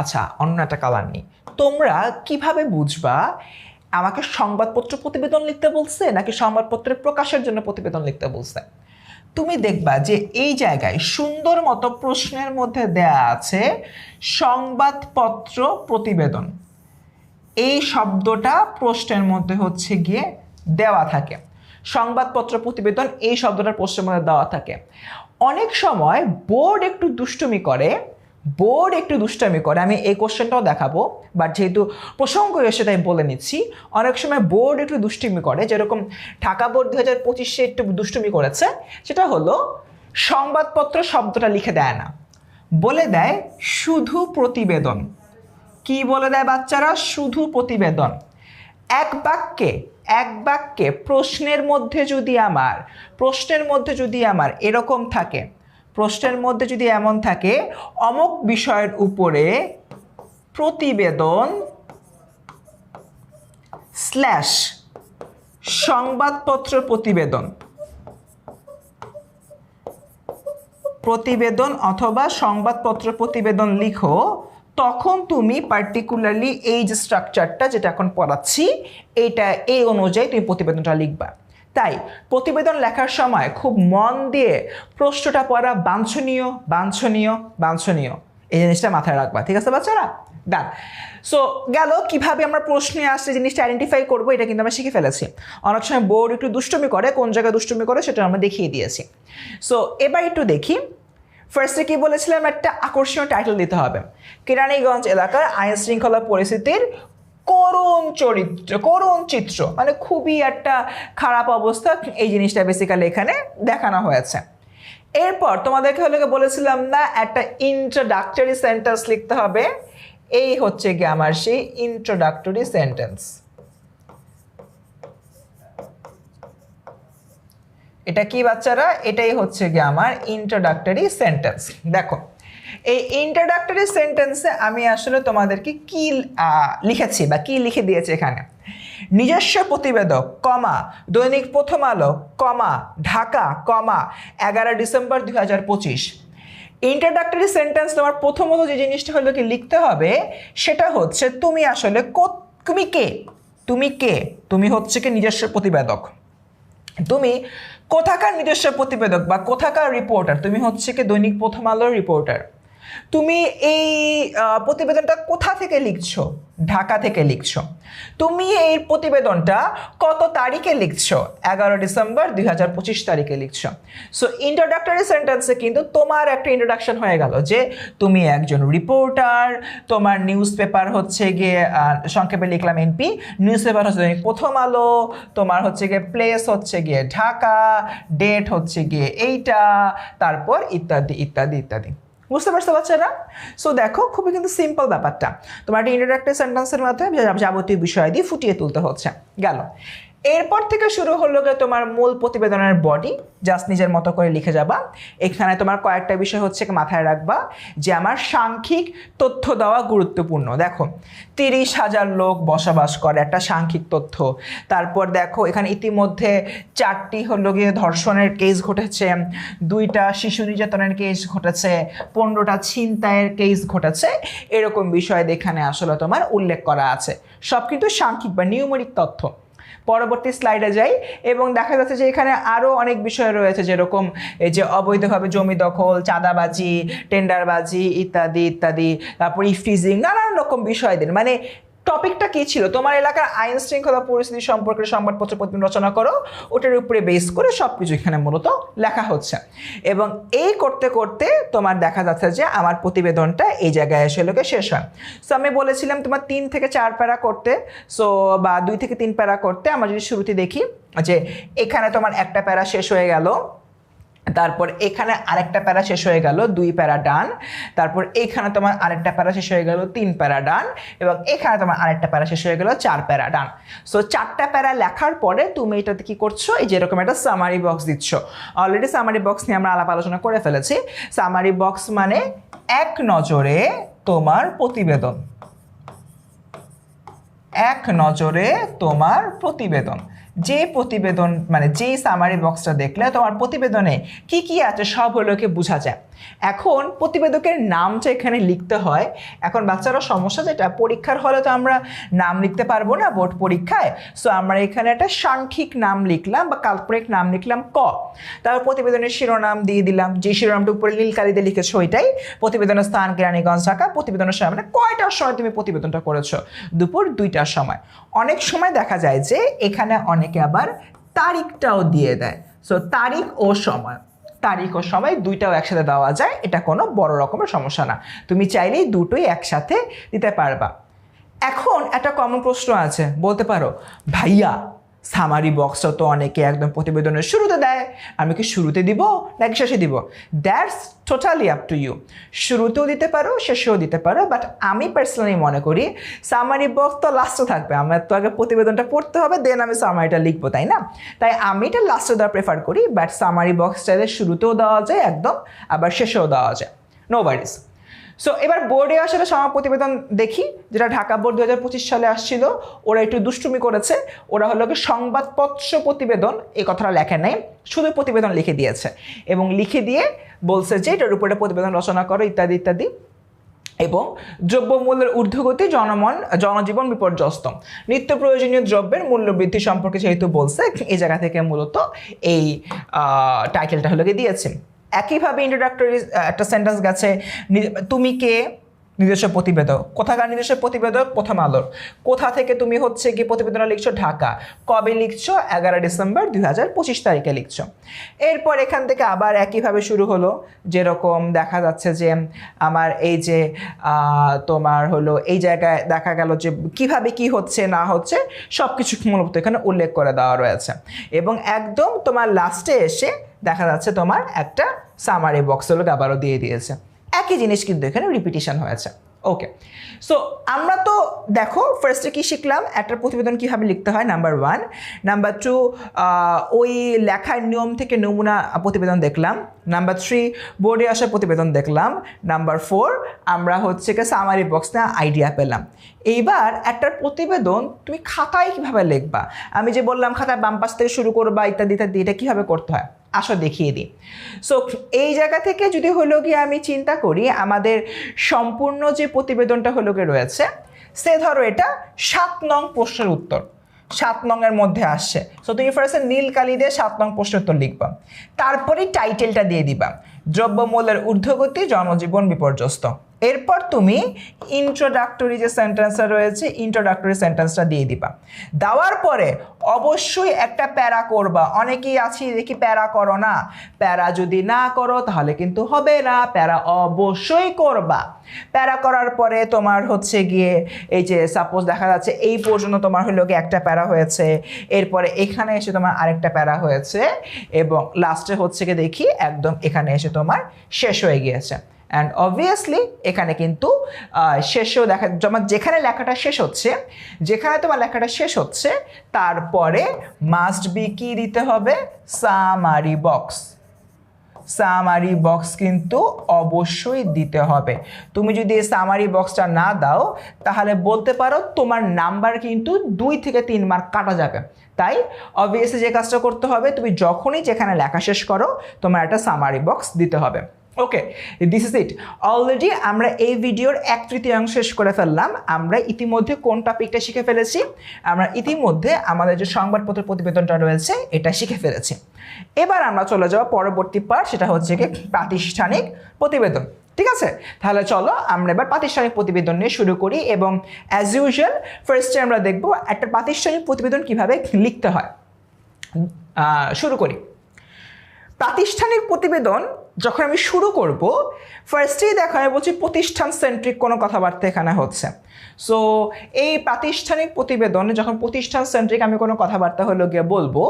আচ্ছা অন্য একটা কালার নেই, তোমরা কিভাবে বুঝবা আমাকে সংবাদপত্র প্রতিবেদন লিখতে বলছে নাকি সংবাদপত্রের প্রকাশের জন্য প্রতিবেদন লিখতে বলছে? তুমি দেখবা যে এই জায়গায় সুন্দর মতো প্রশ্নের মধ্যে দেয়া আছে সংবাদপত্র প্রতিবেদন, এই শব্দটা প্রশ্নের মধ্যে হচ্ছে গিয়ে দেওয়া থাকে। সংবাদপত্র প্রতিবেদন এই শব্দটা প্রশ্নের মধ্যে দেওয়া থাকে। অনেক সময় বোর্ড একটু দুষ্টুমি করে, আমি এই কোশ্চেনটাও দেখাবো, বাট যেহেতু প্রসঙ্গ এসে তাই বলে নিচ্ছি। অনেক সময় বোর্ড একটু দুষ্টুমি করে, যেরকম ঢাকা বোর্ড 2025-এ একটু দুষ্টুমি করেছে, সেটা হলো সংবাদপত্র শব্দটা লিখে দেয় না, বলে দেয় শুধু প্রতিবেদন। কি বলে দেয় বাচ্চারা? শুধু প্রতিবেদন। এক বাক্যে প্রশ্নের মধ্যে যদি আমার এরকম থাকে, প্রশ্নের মধ্যে যদি এমন থাকে অমুক বিষয়ের উপরে প্রতিবেদন / সংবাদপত্র প্রতিবেদন অথবা সংবাদপত্র প্রতিবেদন লিখো, তখন তুমি পার্টিকুলারলি এই যে স্ট্রাকচারটা যেটা এখন পড়াচ্ছি এইটা এই অনুযায়ী তুমি প্রতিবেদনটা লিখবা। তাই প্রতিবেদন লেখার সময় খুব মন দিয়ে প্রশ্নটা পড়া বাঞ্ছনীয়, এই জিনিসটা মাথায় রাখবা। ঠিক আছে বাচ্চারা? ডান। সো গেল কিভাবে আমরা প্রশ্নে আসছে জিনিসটা আইডেন্টিফাই করবো, এটা কিন্তু আমরা শিখে ফেলেছি। অনেক সময় বোর্ড একটু দুষ্টুমি করে, কোন জায়গায় দুষ্টুমি করে সেটা আমরা দেখিয়ে দিয়েছি। সো এবার একটু দেখি, ফার্স্টে কি বলেছিলাম, একটা আকর্ষণীয় টাইটেল দিতে হবে। কেরানীগঞ্জ এলাকার আইন শৃঙ্খলা পরিস্থিতির করুণ চিত্র, মানে খুবই একটা খারাপ অবস্থা, এই জিনিসটা বেসিক্যালি এখানে দেখানো হয়েছে। এরপর তোমাদেরকে হলো বলেছিলাম না একটা ইন্ট্রোডাক্টরি সেন্টেন্স লিখতে হবে, এই হচ্ছে গিয়ে আমার সেই ইন্ট্রোডাক্টরি সেন্টেন্স। এটা কি বাচ্চারা? এটাই হচ্ছে গিয়ে আমার ইন্ট্রোডাক্টরি সেন্টেন্স। দেখো এই ইন্ট্রোডাক্টরি সেন্টেন্সে আমি আসলে তোমাদেরকে কি লিখেছি বা কি লিখে দিয়েছি এখানে, নিজস্ব প্রতিবেদক কমা দৈনিক প্রথম আলো কমা ঢাকা কমা 11 ডিসেম্বর 2025। ইন্ট্রোডাক্টরি সেন্টেন্স তোমার প্রথমত যে জিনিসটা হলো কি লিখতে হবে সেটা হচ্ছে তুমি আসলে তুমি কে, তুমি কে, তুমি হচ্ছে কি নিজস্ব প্রতিবেদক, তুমি কোথাকার নিজস্ব প্রতিবেদক বা কোথাকার রিপোর্টার, তুমি হচ্ছে কি দৈনিক প্রথম আলোর রিপোর্টার। তুমি এই প্রতিবেদনটা কোথা থেকে লিখছো? ঢাকা থেকে লিখছো। তুমি এই প্রতিবেদনটা কত তারিখে লিখছো? 11 ডিসেম্বর 2025 তারিখে লিখছো। সো ইন্ট্রোডাক্টরি সেন্টেন্সে কিন্তু তোমার একটা ইন্ট্রোডাকশন হয়ে গেল যে তুমি একজন রিপোর্টার, তোমার নিউজ পেপার হচ্ছে গিয়ে সংক্ষেপে লিখলাম এনপি, নিউজ পেপার হচ্ছে প্রথম আলো, তোমার হচ্ছে গিয়ে প্লেস হচ্ছে গিয়ে ঢাকা, ডেট হচ্ছে গিয়ে এইটা, তারপর ইত্যাদি ইত্যাদি ইত্যাদি। বুঝতে পারছো বাচ্চারা? সো দেখো খুবই কিন্তু সিম্পল ব্যাপারটা, তোমার একটা ইন্ট্রোডাক্টরি সেন্টেন্সের মাধ্যমে যাবতীয় বিষয় দিয়ে ফুটিয়ে তুলতে হচ্ছে। গেল, এরপর থেকে শুরু হলো গিয়ে তোমার মূল প্রতিবেদনের বডি, জাস্ট নিজের মতো করে লিখে যাবা। এখানে তোমার কয়েকটা বিষয় হচ্ছে মাথায় রাখবা যে আমার সাংখ্যিক তথ্য দেওয়া গুরুত্বপূর্ণ। দেখো 30,000 লোক বসবাস করে, একটা সাংখ্যিক তথ্য। তারপর দেখো এখানে ইতিমধ্যে 4টি হলো গিয়ে ধর্ষণের কেস ঘটেছে, 2টা শিশু নির্যাতনের কেস ঘটেছে, 15টা ছিনতাইয়ের কেস ঘটেছে, এরকম বিষয় এখানে আসলে তোমার উল্লেখ করা আছে। সব কিন্তু সাংখ্যিক বা নিউমেরিক তথ্য। পরবর্তী স্লাইডে যাই এবং দেখা যাচ্ছে যে এখানে আরও অনেক বিষয় রয়েছে, যেরকম এই যে অবৈধভাবে জমি দখল, চাঁদাবাজি, টেন্ডারবাজি ইত্যাদি ইত্যাদি, তারপর ইফটিজিং, নানান রকম বিষয়দের। মানে টপিকটা কী ছিল, তোমার এলাকার আইন শৃঙ্খলা পরিস্থিতি সম্পর্কে সংবাদপত্র প্রতিবেদন রচনা করো, ওটার উপরে বেস করে সব কিছু এখানে মূলত লেখা হচ্ছে। এবং এই করতে করতে তোমার দেখা যাচ্ছে যে আমার প্রতিবেদনটা এই জায়গায় এসে লোকে শেষ হয়। সো আমি বলেছিলাম তোমার 3 থেকে 4 প্যারা করতে, সো বা 2 থেকে 3 প্যারা করতে। আমরা যদি শুরুতে দেখি যে এখানে তোমার একটা প্যারা শেষ হয়ে গেল, তারপর এখানে আরেকটা প্যারা শেষ হয়ে গেল, 2 প্যারা ডান, তারপর এখানে তোমার আরেকটা প্যারা শেষ হয়ে গেল, 3 প্যারা ডান, এবং এখানে তোমার আরেকটা প্যারা শেষ হয়ে গেল, 4 প্যারা ডান। সো 4টা প্যারা লেখার পরে তুমি এটাতে কি করছো, এই যেরকম একটা সামারি বক্স দিচ্ছ। অলরেডি সামারি বক্স নিয়ে আমরা আলাপ আলোচনা করে ফেলেছি। সামারি বক্স মানে এক নজরে তোমার প্রতিবেদন, এক নজরে তোমার প্রতিবেদন। যে প্রতিবেদন মানে যেই সামারি বক্সটা দেখলে তোমার প্রতিবেদনে কি কি আছে সব হলোকে বোঝা যায়। এখন প্রতিবেদকের নামটা এখানে লিখতে হয়। এখন বাচ্চারা সমস্যা যেটা, পরীক্ষার হলে তো আমরা নাম লিখতে পারবো না বোর্ড পরীক্ষায়। সো আমরা এখানে একটা সাংখ্যিক নাম লিখলাম বা কাল্পনিক নাম লিখলাম ক। তারপর প্রতিবেদনের শিরোনাম দিয়ে দিলাম, যে শিরোনামটা উপরে নীল কালিতে লিখেছো ওইটাই। প্রতিবেদনের স্থান কেরানীগঞ্জ ঢাকা। প্রতিবেদনের সময় মানে কয়টার সময় তুমি প্রতিবেদনটা করেছো? দুপুর 2টার সময়। অনেক সময় দেখা যায় যে এখানে অনেকে আবার তারিখটাও দিয়ে দেয়। সো তারিখ ও সময়, তারিখ ও সময় দুইটাও একসাথে দেওয়া যায়, এটা কোনো বড় রকমের সমস্যা না, তুমি চাইলেই দুটোই একসাথে দিতে পারবা। এখন একটা কমন প্রশ্ন আছে, বলতে পারো ভাইয়া সামারি বক্সটা তো অনেকে একদম প্রতিবেদনের শুরুতে দেয়, আমি কি শুরুতে দিব নাকি শেষে দিব? That's totally up to you. শুরুতেও দিতে পারো, শেষেও দিতে পারো, বাট আমি পার্সোনালি মনে করি সামারি বক্স তো লাস্টে থাকবে। আমার তো আগে প্রতিবেদনটা পড়তে হবে, দেন আমি সামারিটা লিখবো, তাই না? তাই আমি এটা লাস্টে দেওয়া প্রেফার করি, বাট সামারি বক্স চাইলে শুরুতেও দেওয়া যায় একদম, আবার শেষেও দেওয়া যায়, নো ওয়ারিজ। সো এবার বোর্ডে আসলে সমাজ প্রতিবেদন দেখি, যেটা ঢাকা বোর্ড 2025 সালে আসছিল। ওরা একটু দুষ্টুমি করেছে, ওরা হলো কি সংবাদপত্র প্রতিবেদন এই কথাটা লেখা নেই, শুধু প্রতিবেদন লিখে দিয়েছে এবং লিখে দিয়ে বলছে যে এটার উপরে প্রতিবেদন রচনা করো ইত্যাদি ইত্যাদি। এবং দ্রব্যমূল্যের ঊর্ধ্বগতি জনজীবন বিপর্যস্ত, নিত্য প্রয়োজনীয় দ্রব্যের মূল্য বৃদ্ধি সম্পর্কে যেহেতু বলছে, এই জায়গা থেকে মূলত এই টাইটেলটা হলো দিয়েছে। একইভাবে ইন্ট্রোডাক্টরি একটা সেন্টেন্স গেছে, তুমি কে, নিজস্ব প্রতিবেদক, কোথাকার নিজস্ব প্রতিবেদক, প্রথম আলোর। কোথা থেকে তুমি হচ্ছে কি প্রতিবেদন লিখছো? ঢাকা। কবে লিখছো? 11 ডিসেম্বর 2025 তারিখে লিখছো। এরপর এখান থেকে আবার একইভাবে শুরু হলো, যেরকম দেখা যাচ্ছে যে আমার এই যে তোমার হলো এই জায়গায় দেখা গেল যে কিভাবে কি হচ্ছে না হচ্ছে সব কিছু মূলত এখানে উল্লেখ করে দেওয়া রয়েছে। এবং একদম তোমার লাস্টে এসে দেখা যাচ্ছে তোমার একটা সামারি বক্স হলো আবারও দিয়ে দিয়েছে। একই জিনিস কিন্তু এখানে রিপিটিশন হয়েছে। ওকে, সো আমরা তো দেখো ফার্স্টে কি শিখলাম, একটা প্রতিবেদন কীভাবে লিখতে হয়, নাম্বার 1। নাম্বার 2, ওই লেখার নিয়ম থেকে নমুনা প্রতিবেদন দেখলাম। নাম্বার 3, বোর্ডে আসা প্রতিবেদন দেখলাম। নাম্বার 4, আমরা হচ্ছে কি সামারি বক্স না আইডিয়া পেলাম। এইবার একটা প্রতিবেদন তুমি খাতায় কীভাবে লিখবা, আমি যে বললাম খাতায় বাম পাশ থেকে শুরু করবা ইত্যাদি ইত্যাদি, এটা কীভাবে করতে হয় আসো দেখিয়ে দিই। সো এই জায়গা থেকে যদি হলো গিয়ে আমি চিন্তা করি আমাদের সম্পূর্ণ যে প্রতিবেদনটা হলো গিয়ে রয়েছে, সে ধরো এটা 7 নং প্রশ্নের উত্তর, 7 নংয়ের মধ্যে আসছে। সো তুমি ফার্স্টে নীল কালি দিয়ে 7 নং প্রশ্নের উত্তর লিখবা, তারপরেই টাইটেলটা দিয়ে দিবা দ্রব্যমূল্যের ঊর্ধ্বগতি জনজীবন বিপর্যস্ত। এরপর তুমি ইন্ট্রোডাক্টরি যে সেন্টেন্সটা রয়েছে ইন্ট্রোডাক্টরি সেন্টেন্সটা দিয়ে দিবা। দেওয়ার পরে অবশ্যই একটা প্যারা করবা। অনেকেই আছি দেখি প্যারা করো না, প্যারা যদি না করো তাহলে কিন্তু হবে না, প্যারা অবশ্যই করবা। প্যারা করার পরে তোমার হচ্ছে গিয়ে এই যে সাপোজ দেখা যাচ্ছে এই পর্যন্ত তোমার হলো গিয়ে একটা প্যারা হয়েছে, এরপরে এখানে এসে তোমার আরেকটা প্যারা হয়েছে, এবং লাস্টে হচ্ছে গিয়ে দেখি একদম এখানে এসে তোমার শেষ হয়ে গিয়েছে। অ্যান্ড অবভিয়াসলি এখানে কিন্তু শেষেও দেখা যেখানে লেখাটা শেষ হচ্ছে, যেখানে তোমার লেখাটা শেষ হচ্ছে তারপরে মাস্ট বি কি দিতে হবে, সামারি বক্স। সামারি বক্স কিন্তু অবশ্যই দিতে হবে। তুমি যদি সামারি বক্সটা না দাও তাহলে বলতে পারো তোমার নাম্বার কিন্তু 2 থেকে 3 মার্ক কাটা যাবে। তাই অবভিয়াসলি যে কাজটা করতে হবে, তুমি যখনই যেখানে লেখা শেষ করো তোমার একটা সামারি বক্স দিতে হবে। ওকে, দিস ইজ ইট। অলরেডি আমরা এই ভিডিওর 1/3 শেষ করে ফেললাম। আমরা ইতিমধ্যে কোন টপিকটা শিখে ফেলেছি, আমরা ইতিমধ্যে আমাদের যে সংবাদপত্র প্রতিবেদনটা রয়েছে এটা শিখে ফেলেছি। এবার আমরা চলে যাব পরবর্তী পার্ট, সেটা হচ্ছে কি প্রাতিষ্ঠানিক প্রতিবেদন। ঠিক আছে, তাহলে চলো আমরা এবার প্রাতিষ্ঠানিক প্রতিবেদন নিয়ে শুরু করি। এবং অ্যাজ ইউজুয়াল ফার্স্টে আমরা দেখব একটা প্রাতিষ্ঠানিক প্রতিবেদন কিভাবে লিখতে হয়। শুরু করি। প্রাতিষ্ঠানিক প্রতিবেদন যখন আমি শুরু করব, ফার্স্টেই দেখো আমি বলছি প্রতিষ্ঠান সেন্ট্রিক কোনো কথাবার্তা এখানে হচ্ছে। সো এই প্রাতিষ্ঠানিক প্রতিবেদনে যখন প্রতিষ্ঠান সেন্ট্রিক আমি কোনো কথাবার্তা হলো গিয়ে বলবো,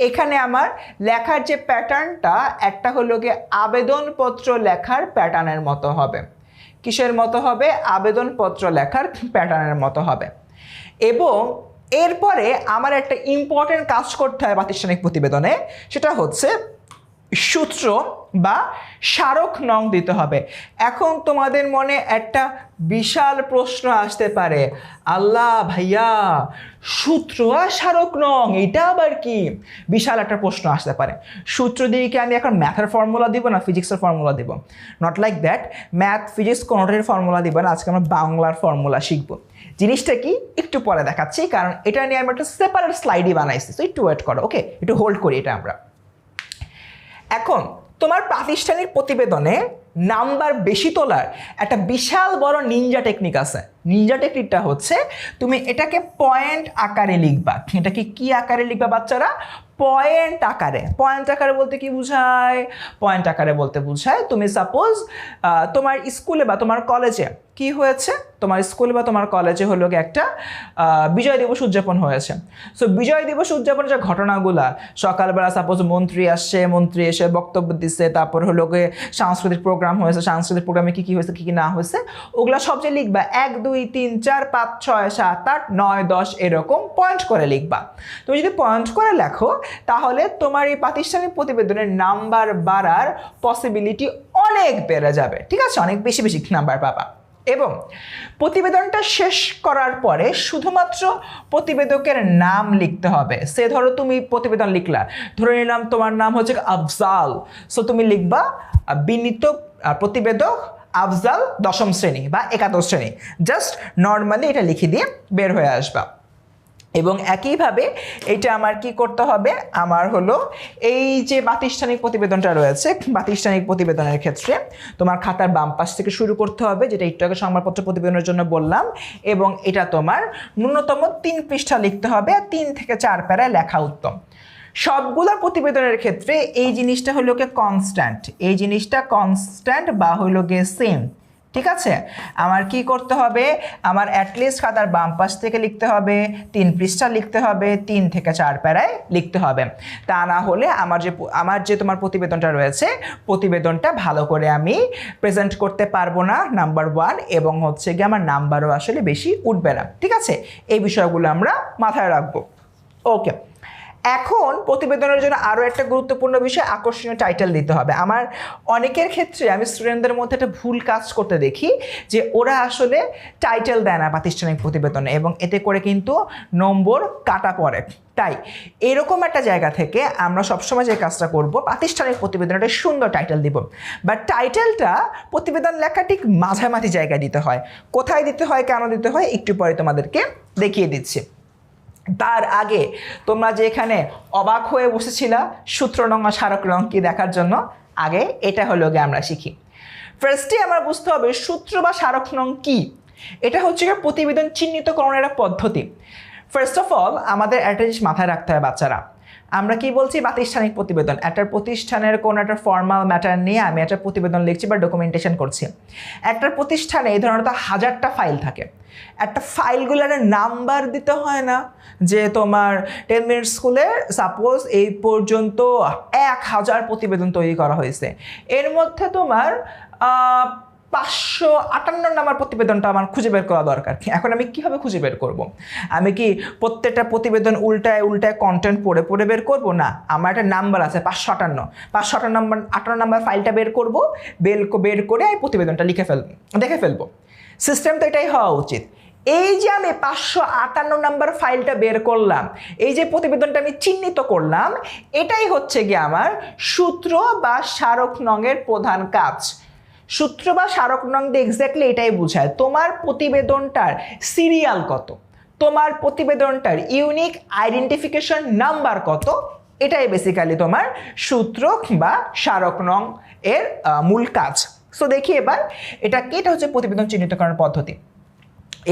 এখানে আমার লেখার যে প্যাটার্নটা একটা হলো গিয়ে আবেদনপত্র লেখার প্যাটার্নের মতো হবে। কিসের মতো হবে? আবেদনপত্র লেখার প্যাটার্নের মতো হবে। এবং এরপরে আমার একটা ইম্পর্টেন্ট কাজ করতে হয় প্রাতিষ্ঠানিক প্রতিবেদনে, সেটা হচ্ছে সূত্র বা স্মারক নং দিতে হবে। এখন তোমাদের মনে একটা বিশাল প্রশ্ন আসতে পারে, আল্লাহ ভাইয়া সূত্র আর স্মারক নং এটা আবার কি? বিশাল একটা প্রশ্ন আসতে পারে। সূত্র দিয়ে কি আমি এখন ম্যাথের ফর্মুলা দিব না ফিজিক্সের ফর্মুলা দিব? Not like that. Math physics কোনোটার ফর্মুলা দিব না, আজকে আমরা বাংলার ফর্মুলা শিখবো। জিনিসটা কি একটু পরে দেখাচ্ছি, কারণ এটা নিয়ে আমি একটা সেপারেট স্লাইডই বানাইছি। তো একটু ওয়েট করো, ওকে, একটু হোল্ড করি এটা আমরা। এখন তোমার প্রাতিষ্ঠানিক প্রতিবেদনে নাম্বার বেশি তোলার একটা বিশাল বড় নিনজা টেকনিক আছে। নিনজা টেকনিকটা হচ্ছে তুমি এটাকে পয়েন্ট আকারে লিখবা। এটাকে কি আকারে লিখবা বাচ্চারা? পয়েন্ট আকারে। পয়েন্ট আকারে বলতে কি বোঝায়? পয়েন্ট আকারে বলতে বোঝায় তুমি সাপোজ তোমার স্কুলে বা তোমার কলেজে কি হয়েছে, তোমার স্কুলে বা তোমার কলেজে হলো গিয়ে একটা বিজয় দিবস উদযাপন হয়েছে। সো বিজয় দিবস উদযাপনের যে ঘটনাগুলা, সকালবেলা সাপোজ মন্ত্রী আসছে, মন্ত্রী এসে বক্তব্য দিচ্ছে, তারপর হলো গিয়ে সাংস্কৃতিক প্রোগ্রাম হয়েছে, সাংস্কৃতিক প্রোগ্রামে কী কী হয়েছে কী কী না হয়েছে ওগুলা সব যে লিখবা 1 2 3 4 5 6 7 8 9 10 এরকম পয়েন্ট করে লিখবা। তুমি যদি পয়েন্ট করে লেখো তাহলে তোমার এই প্রাতিষ্ঠানিক প্রতিবেদনের নাম্বার বাড়ার পসিবিলিটি অনেক বেড়ে যাবে। ঠিক আছে, অনেক বেশি বেশি নাম্বার পাবা। এবং প্রতিবেদনটা শেষ করার পরে শুধুমাত্র প্রতিবেদকের নাম লিখতে হবে। সে ধরো তুমি প্রতিবেদন লিখলা, ধরে নিলাম তোমার নাম হচ্ছে আফজাল, সো তুমি লিখবা বিনীত প্রতিবেদক আফজাল 10ম শ্রেণী বা 11ম শ্রেণী, জাস্ট নর্মালি এটা লিখে দিয়ে বের হয়ে আসবা। এবং একইভাবে এটা আমার কি করতে হবে, আমার হলো এই যে প্রাতিষ্ঠানিক প্রতিবেদনটা রয়েছে, প্রাতিষ্ঠানিক প্রতিবেদনের ক্ষেত্রে তোমার খাতার বাম পাশ থেকে শুরু করতে হবে, যেটা একটু আগে সংবাদপত্র প্রতিবেদনের জন্য বললাম। এবং এটা তোমার ন্যূনতম 3 পৃষ্ঠা লিখতে হবে, 3 থেকে 4 প্যারায় লেখা উত্তম। সবগুলো প্রতিবেদনের ক্ষেত্রে এই জিনিসটা হলো গিয়ে কনস্ট্যান্ট, এই জিনিসটা কনস্ট্যান্ট বা হলো গিয়ে সেম। ঠিক আছে, আমার কি করতে হবে, আমার অ্যাটলিস্ট খাতার বাম পাশ থেকে লিখতে হবে, 3 পৃষ্ঠা লিখতে হবে, 3 থেকে 4 প্যারায় লিখতে হবে। তা না হলে আমার যে তোমার প্রতিবেদনটা রয়েছে, প্রতিবেদনটা ভালো করে আমি প্রেজেন্ট করতে পারবো না, নাম্বার 1, এবং হচ্ছে গিয়ে আমার নাম্বারও আসলে বেশি উঠবে না। ঠিক আছে, এই বিষয়গুলো আমরা মাথায় রাখবো। ওকে, এখন প্রতিবেদনের জন্য আরও একটা গুরুত্বপূর্ণ বিষয়, আকর্ষণীয় টাইটেল দিতে হবে। আমার অনেকের ক্ষেত্রে আমি স্টুডেন্টদের মধ্যে একটা ভুল কাজ করতে দেখি যে ওরা আসলে টাইটেল দেয় না প্রাতিষ্ঠানিক প্রতিবেদনে, এবং এতে করে কিন্তু নম্বর কাটা পড়ে। তাই এরকম একটা জায়গা থেকে আমরা সবসময় যে কাজটা করব, প্রাতিষ্ঠানিক প্রতিবেদনে একটা সুন্দর টাইটেল দিব, বাট টাইটেলটা প্রতিবেদন লেখা ঠিক মাঝামাঝি জায়গায় দিতে হয়। কোথায় দিতে হয়, কেন দিতে হয়, একটু পরে তোমাদেরকে দেখিয়ে দিচ্ছি। তার আগে তোমরা যে এখানে অবাক হয়ে বসেছিলা সূত্র নং আর স্মারক নং কি দেখার জন্য, আগে এটা হলো গিয়ে আমরা শিখি। ফার্স্টে আমরা বুঝতে হবে সূত্র বা স্মারক নং কি। এটা হচ্ছে গিয়ে প্রতিবেদন চিহ্নিতকরণের একটা পদ্ধতি। ফার্স্ট অফ অল আমাদের একটা জিনিস মাথায় রাখতে হয় বাচ্চারা, আমরা কি বলছি, প্রাতিষ্ঠানিক প্রতিবেদন। একটা প্রতিষ্ঠানের কোনো একটা ফর্মাল ম্যাটার নিয়ে আমি একটা প্রতিবেদন লিখছি বা ডকুমেন্টেশন করছি। একটা প্রতিষ্ঠানে এই ধরনের 1000টা ফাইল থাকে, একটা ফাইলগুলোর নাম্বার দিতে হয় না, যে তোমার 10 মিনিট স্কুলে সাপোজ এই পর্যন্ত 1000 প্রতিবেদন তৈরি করা হয়েছে, এর মধ্যে তোমার 558 নাম্বার প্রতিবেদনটা আমার খুঁজে বের করা দরকার। এখন আমি কীভাবে খুঁজে বের করব? আমি কি প্রত্যেকটা প্রতিবেদন উল্টায় কন্টেন্ট পড়ে পড়ে বের করব? না, আমার একটা নাম্বার আছে 558 নাম্বার ফাইলটা বের করব, বের করে এই প্রতিবেদনটা দেখে ফেলবো। সিস্টেম তো এটাই হওয়া উচিত। এই যে আমি 558 নাম্বার ফাইলটা বের করলাম, এই যে প্রতিবেদনটা আমি চিহ্নিত করলাম, এটাই হচ্ছে গিয়ে আমার সূত্র বা স্মারক নংয়ের প্রধান কাজ। সূত্র বা স্মারক নং দিয়ে এক্স্যাক্টলি এটাই বোঝায় তোমার প্রতিবেদনটার সিরিয়াল কত, তোমার প্রতিবেদনটার ইউনিক আইডেন্টিফিকেশন নাম্বার কত, এটাই বেসিক্যালি তোমার সূত্র বা স্মারক নং এর মূল কাজ। সো দেখি এবার এটা হচ্ছে প্রতিবেদন চিহ্নিতকরণের পদ্ধতি।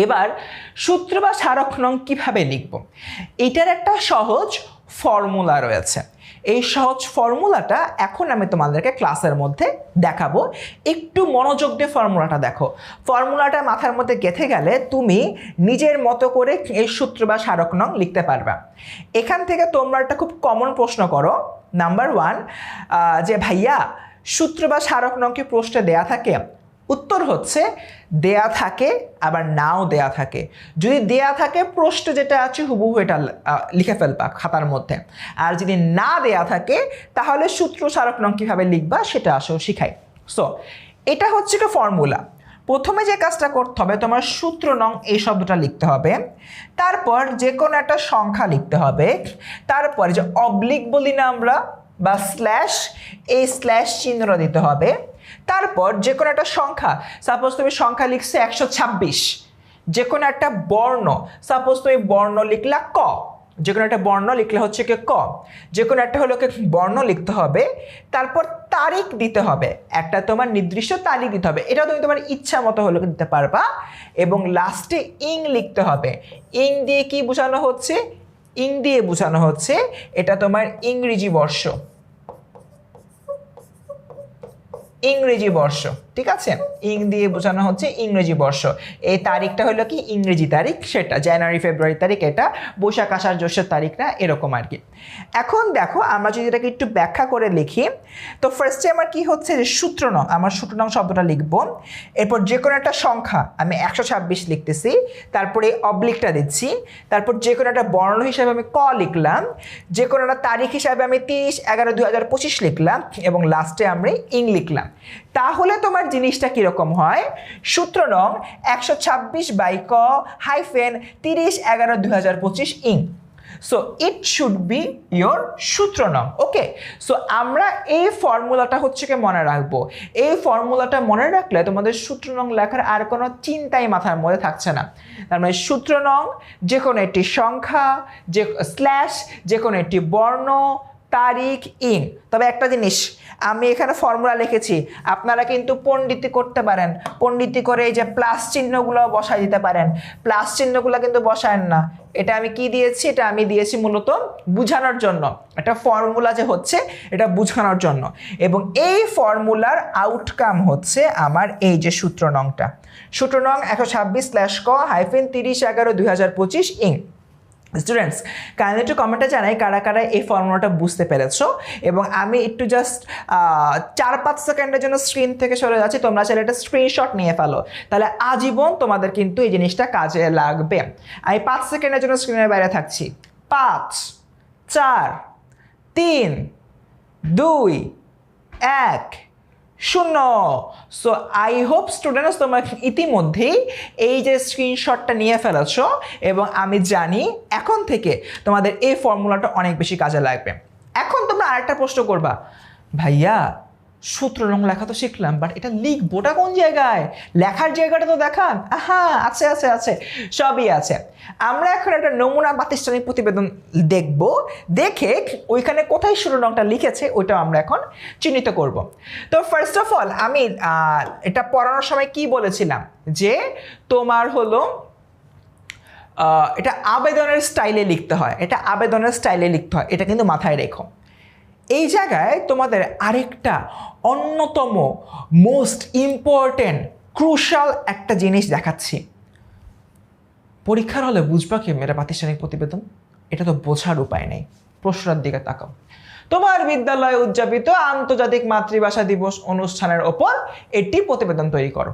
এবার সূত্র বা স্মারক নং কীভাবে লিখব, এটার একটা সহজ ফর্মুলা রয়েছে। এই সহজ ফর্মুলাটা এখন আমি তোমাদেরকে ক্লাসের মধ্যে দেখাবো। একটু মনোযোগ দিয়ে ফর্মুলাটা দেখো। ফর্মুলাটা মাথার মধ্যে গেঁথে গেলে তুমি নিজের মতো করে এই সূত্র বা স্মারক নং লিখতে পারবা। এখান থেকে তোমরা একটা খুব কমন প্রশ্ন করো, নাম্বার 1, যে ভাইয়া সূত্র বা স্মারক নং কি প্রশ্নে দেয়া থাকে? উত্তর হচ্ছে দেয়া থাকে, আবার নাও দেয়া থাকে। যদি দেয়া থাকে প্রশ্ন যেটা আছে হুবহু এটা লিখে ফেলবা খাতার মধ্যে, আর যদি না দেয়া থাকে তাহলে সূত্র স্মারক নং কীভাবে লিখবা সেটা আসলে শিখাই। সো এটা হচ্ছে কি ফর্মুলা। প্রথমে যে কাজটা করতে হবে, তোমার সূত্র নং এই শব্দটা লিখতে হবে, তারপর যে কোনো একটা সংখ্যা লিখতে হবে, তারপরে যে অবলিক বলি না আমরা বা স্ল্যাশ, এই স্ল্যাশ চিহ্নটা দিতে হবে, তারপর যে কোনো একটা সংখ্যা, সাপোজ তুমি সংখ্যা লিখছে 126, যে কোনো একটা বর্ণ, সাপোজ তুমি বর্ণ লিখলা ক, যে কোনো একটা বর্ণ লিখলে হচ্ছে কি ক, যে কোনো একটা হলো বর্ণ লিখতে হবে, তারপর তারিখ দিতে হবে, একটা তোমার নির্দিষ্ট তারিখ দিতে হবে, এটা তুমি তোমার ইচ্ছা মতো হলো দিতে পারবা, এবং লাস্টে ইং লিখতে হবে। ইং দিয়ে কি বোঝানো হচ্ছে? ইং দিয়ে বোঝানো হচ্ছে এটা তোমার ইংরেজি বর্ষ, ইংরেজি বর্ষ। ঠিক আছে, ইং দিয়ে বোঝানো হচ্ছে ইংরেজি বর্ষ। এই তারিখটা হলো কি ইংরেজি তারিখ, সেটা জানুয়ারি ফেব্রুয়ারি তারিখ, এটা বৈশাখ আষাঢ় জ্যৈষ্ঠের তারিখ না, এরকম আর কি। এখন দেখো আমরা যদি এটাকে একটু ব্যাখ্যা করে লিখি, তো ফার্স্টে আমার কি হচ্ছে যে সূত্র নং, আমার সূত্র নং শব্দটা লিখবো, এরপর যে কোনো একটা সংখ্যা আমি 126 লিখতেছি, তারপরে অবলিকটা দিচ্ছি, তারপর যে কোনো একটা বর্ণ হিসাবে আমি ক লিখলাম, যে কোনো একটা তারিখ হিসাবে আমি 30/11/2025 লিখলাম, এবং লাস্টে আমরা ইং লিখলাম। তাহলে তোমার জিনিসটা কীরকম হয়? সূত্র নং 126/K-30/11/2025 ইং। So it should be your সূত্র নং। ওকে, সো আমরা এই ফর্মুলাটা হচ্ছে কি মনে রাখবো। এই ফর্মুলাটা মনে রাখলে তোমাদের সূত্র নং লেখার আর কোনো চিন্তাই মাথার মধ্যে থাকছে না। তার মানে সূত্র নং যে কোনো একটি সংখ্যা, যে স্ল্যাশ, যে কোনো একটি বর্ণ, তারিখ ইন। তবে একটা জিনিস, আমি এখানে ফর্মুলা লিখেছি, আপনারা কিন্তু পণ্ডিতি করতে পারেন, পণ্ডিতি করে এই যে প্লাস চিহ্নগুলো বসাই দিতে পারেন, প্লাস চিহ্নগুলো কিন্তু বসায়েন না। এটা আমি কি দিয়েছি, এটা আমি দিয়েছি মূলত বোঝানোর জন্য, একটা ফর্মুলা যে হচ্ছে এটা বোঝানোর জন্য। এবং এই ফর্মুলার আউটকাম হচ্ছে আমার এই যে সূত্র নংটা, সূত্র নং 126/ক-30/11/2025 ইং। স্টুডেন্টস কাইন্ডলি একটু কমেন্টে জানাই কারা কারা এই ফর্মুলাটা বুঝতে পেরেছো। এবং আমি একটু জাস্ট 4-5 সেকেন্ডের জন্য স্ক্রিন থেকে সরে যাচ্ছি, তোমরা চাইলে একটা স্ক্রিনশট নিয়ে ফেলো, তাহলে আজীবন তোমাদের কিন্তু এই জিনিসটা কাজে লাগবে। আমি 5 সেকেন্ডের জন্য স্ক্রিনের বাইরে থাকছি। 5, 4, 3, 2, 1, 0। সো আই হোপ স্টুডেন্টস তোমরা ইতিমধ্যেই এই যে স্ক্রিনশটটা নিয়ে ফেলেছ, এবং আমি জানি এখন থেকে তোমাদের এই ফর্মুলাটা অনেক বেশি কাজে লাগবে। এখন তোমরা আরেকটা প্রশ্ন করবা, ভাইয়া সূত্র রং লেখা তো শিখলাম, বাট এটা লিখবোটা কোন জায়গায়, লেখার জায়গাটা তো দেখান। হ্যাঁ আছে আছে আছে, সবই আছে। আমরা এখন একটা নমুনা প্রাতিষ্ঠানিক প্রতিবেদন দেখব, দেখে ওইখানে কোথায় সূত্র রংটা লিখেছে ওইটা আমরা এখন চিহ্নিত করব। তো ফার্স্ট অফ অল আমি এটা পড়ানোর সময় কি বলেছিলাম, যে তোমার হলো এটা আবেদনের স্টাইলে লিখতে হয়, এটা আবেদনের স্টাইলে লিখতে হয়, এটা কিন্তু মাথায় রেখো। এই জায়গায় তোমাদের আরেকটা অন্যতম মোস্ট ইম্পর্টেন্ট ক্রুশাল একটা জিনিস দেখাচ্ছি। পরীক্ষার হলে বুঝবা কি মেয়েরা প্রাতিষ্ঠানিক প্রতিবেদন, এটা তো বোঝার উপায় নেই। প্রশ্নের দিকে তাকাও, তোমার বিদ্যালয়ে উদযাপিত আন্তর্জাতিক মাতৃভাষা দিবস অনুষ্ঠানের ওপর একটি প্রতিবেদন তৈরি করো।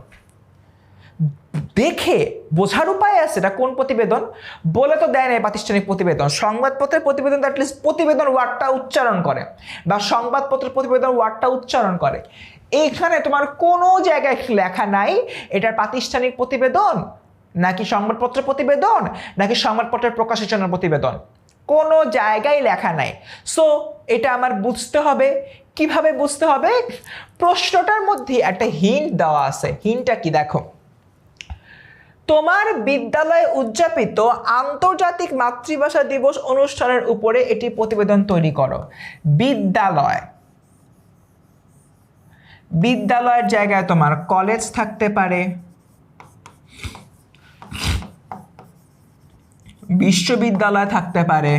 দেখে বোঝার উপায় আছে এটা কোন প্রতিবেদন, বলে তো দেয় না প্রাতিষ্ঠানিক প্রতিবেদন। সংবাদপত্রের প্রতিবেদন তো অ্যাটলিস্ট প্রতিবেদন ওয়ার্ডটা উচ্চারণ করে, বা সংবাদপত্রের প্রতিবেদন ওয়ার্ডটা উচ্চারণ করে। এইখানে তোমার কোনো জায়গায় লেখা নাই এটা প্রাতিষ্ঠানিক প্রতিবেদন নাকি সংবাদপত্রের প্রতিবেদন নাকি সংবাদপত্রের প্রকাশনের প্রতিবেদন, কোনো জায়গায় লেখা নাই। সো এটা আমার বুঝতে হবে। কিভাবে বুঝতে হবে, প্রশ্নটার মধ্যে একটা হিন্ট দেওয়া আছে। হিন্টটা কি দেখো, তোমার বিদ্যালয়ে উদযাপিত আন্তর্জাতিক মাতৃভাষা দিবস অনুষ্ঠানের উপরে এটি প্রতিবেদন তৈরি করো। বিদ্যালয়ের জায়গায় তোমার কলেজ থাকতে পারে, বিশ্ববিদ্যালয় থাকতে পারে,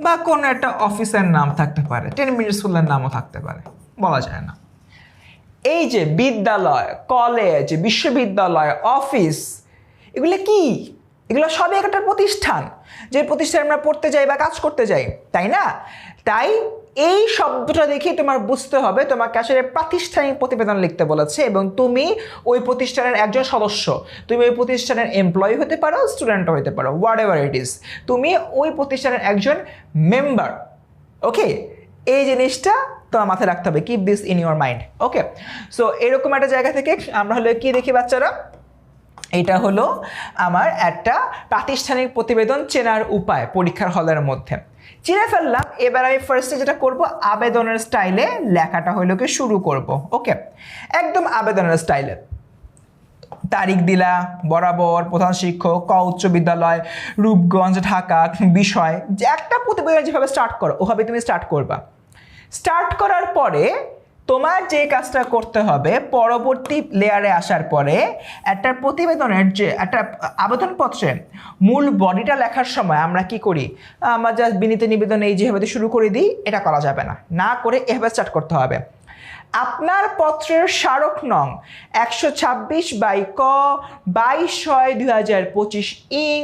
বা কোনো একটা অফিসের নাম থাকতে পারে, 10 মিনিট স্কুলের নামও থাকতে পারে, বলা যায় না। এই যে বিদ্যালয়, কলেজ, বিশ্ববিদ্যালয়, অফিস, এগুলো কি? এগুলো সবই একটা প্রতিষ্ঠান, যে প্রতিষ্ঠানে আমরা পড়তে যাই বা কাজ করতে যাই, তাই না? তাই এই শব্দটা দেখেই তোমার বুঝতে হবে তোমাকে আসলে প্রাতিষ্ঠানিক প্রতিবেদন লিখতে বলেছে, এবং তুমি ওই প্রতিষ্ঠানের একজন সদস্য, তুমি ওই প্রতিষ্ঠানের এমপ্লয়ি হতে পারো, স্টুডেন্টও হতে পারো, হোয়াট এভার ইট ইজ, তুমি ওই প্রতিষ্ঠানের একজন মেম্বার। ওকে, এই জিনিসটা তোমার মাথায় রাখতে হবে, keep this in your mind. Okay, so এরকম একটা জায়গা থেকে আমরা হলো কি দেখি বাচ্চারা, এটা হলো আমার একটা প্রাতিষ্ঠানিক প্রতিবেদন চেনার উপায়। পরীক্ষার হলের মধ্যে চিনে ফেললাম। এবার আমি ফার্স্টে যেটা করব, আবেদনের স্টাইলে লেখাটা হলো কি শুরু করব। ওকে, একদম আবেদনের স্টাইলে তারিখ দিলা, বরাবর, প্রধান শিক্ষক, ক উচ্চ বিদ্যালয়, রূপগঞ্জ, ঢাকা, বিষয়, যে একটা প্রতিবেদন যেভাবে স্টার্ট করো ওভাবে তুমি স্টার্ট করবা। স্টার্ট করার পরে তোমার যে কাজটা করতে হবে, পরবর্তী লেয়ারে আসার পরে একটা প্রতিবেদনের যে একটা আবেদনপত্রে মূল বডিটা লেখার সময় আমরা কি করি, আমরা জাস্ট বিনীত নিবেদন এই যেভাবে শুরু করে দিই, এটা করা যাবে না, না করে এভাবে স্টার্ট করতে হবে। আপনার পত্রের স্মারক নং 126/ক-22/2025 ইং